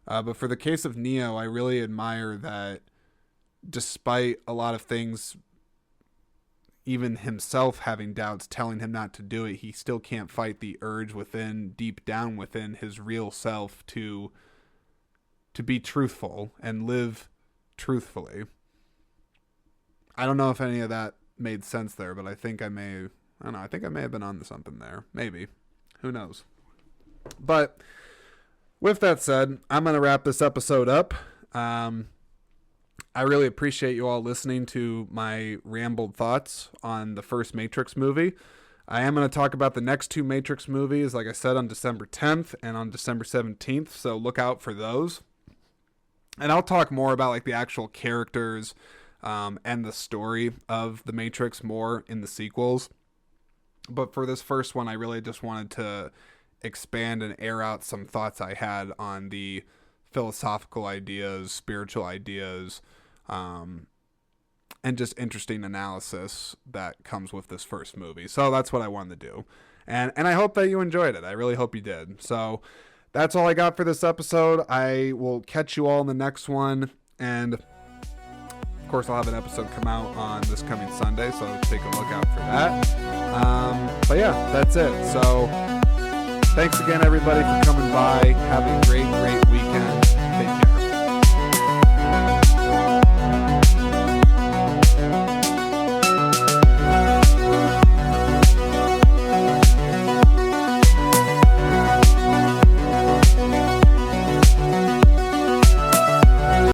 But for the case of Neo, I really admire that despite a lot of things, even himself having doubts telling him not to do it, he still can't fight the urge within, deep down within his real self to be truthful and live truthfully. I don't know if any of that made sense there, but I think I may have been onto something there. Maybe. Who knows? But with that said, I'm going to wrap this episode up. I really appreciate you all listening to my rambled thoughts on the first Matrix movie. I am going to talk about the next two Matrix movies, like I said, on December 10th and on December 17th, so look out for those. And I'll talk more about like the actual characters and the story of the Matrix more in the sequels. But for this first one, I really just wanted to expand and air out some thoughts I had on the philosophical ideas, spiritual ideas, and just interesting analysis that comes with this first movie. So that's what I wanted to do. And I hope that you enjoyed it. I really hope you did. So that's all I got for this episode. I will catch you all in the next one. And of course, I'll have an episode come out on this coming Sunday, so take a look out for that. But yeah, that's it. So thanks again, everybody, for coming by. Have a great weekend.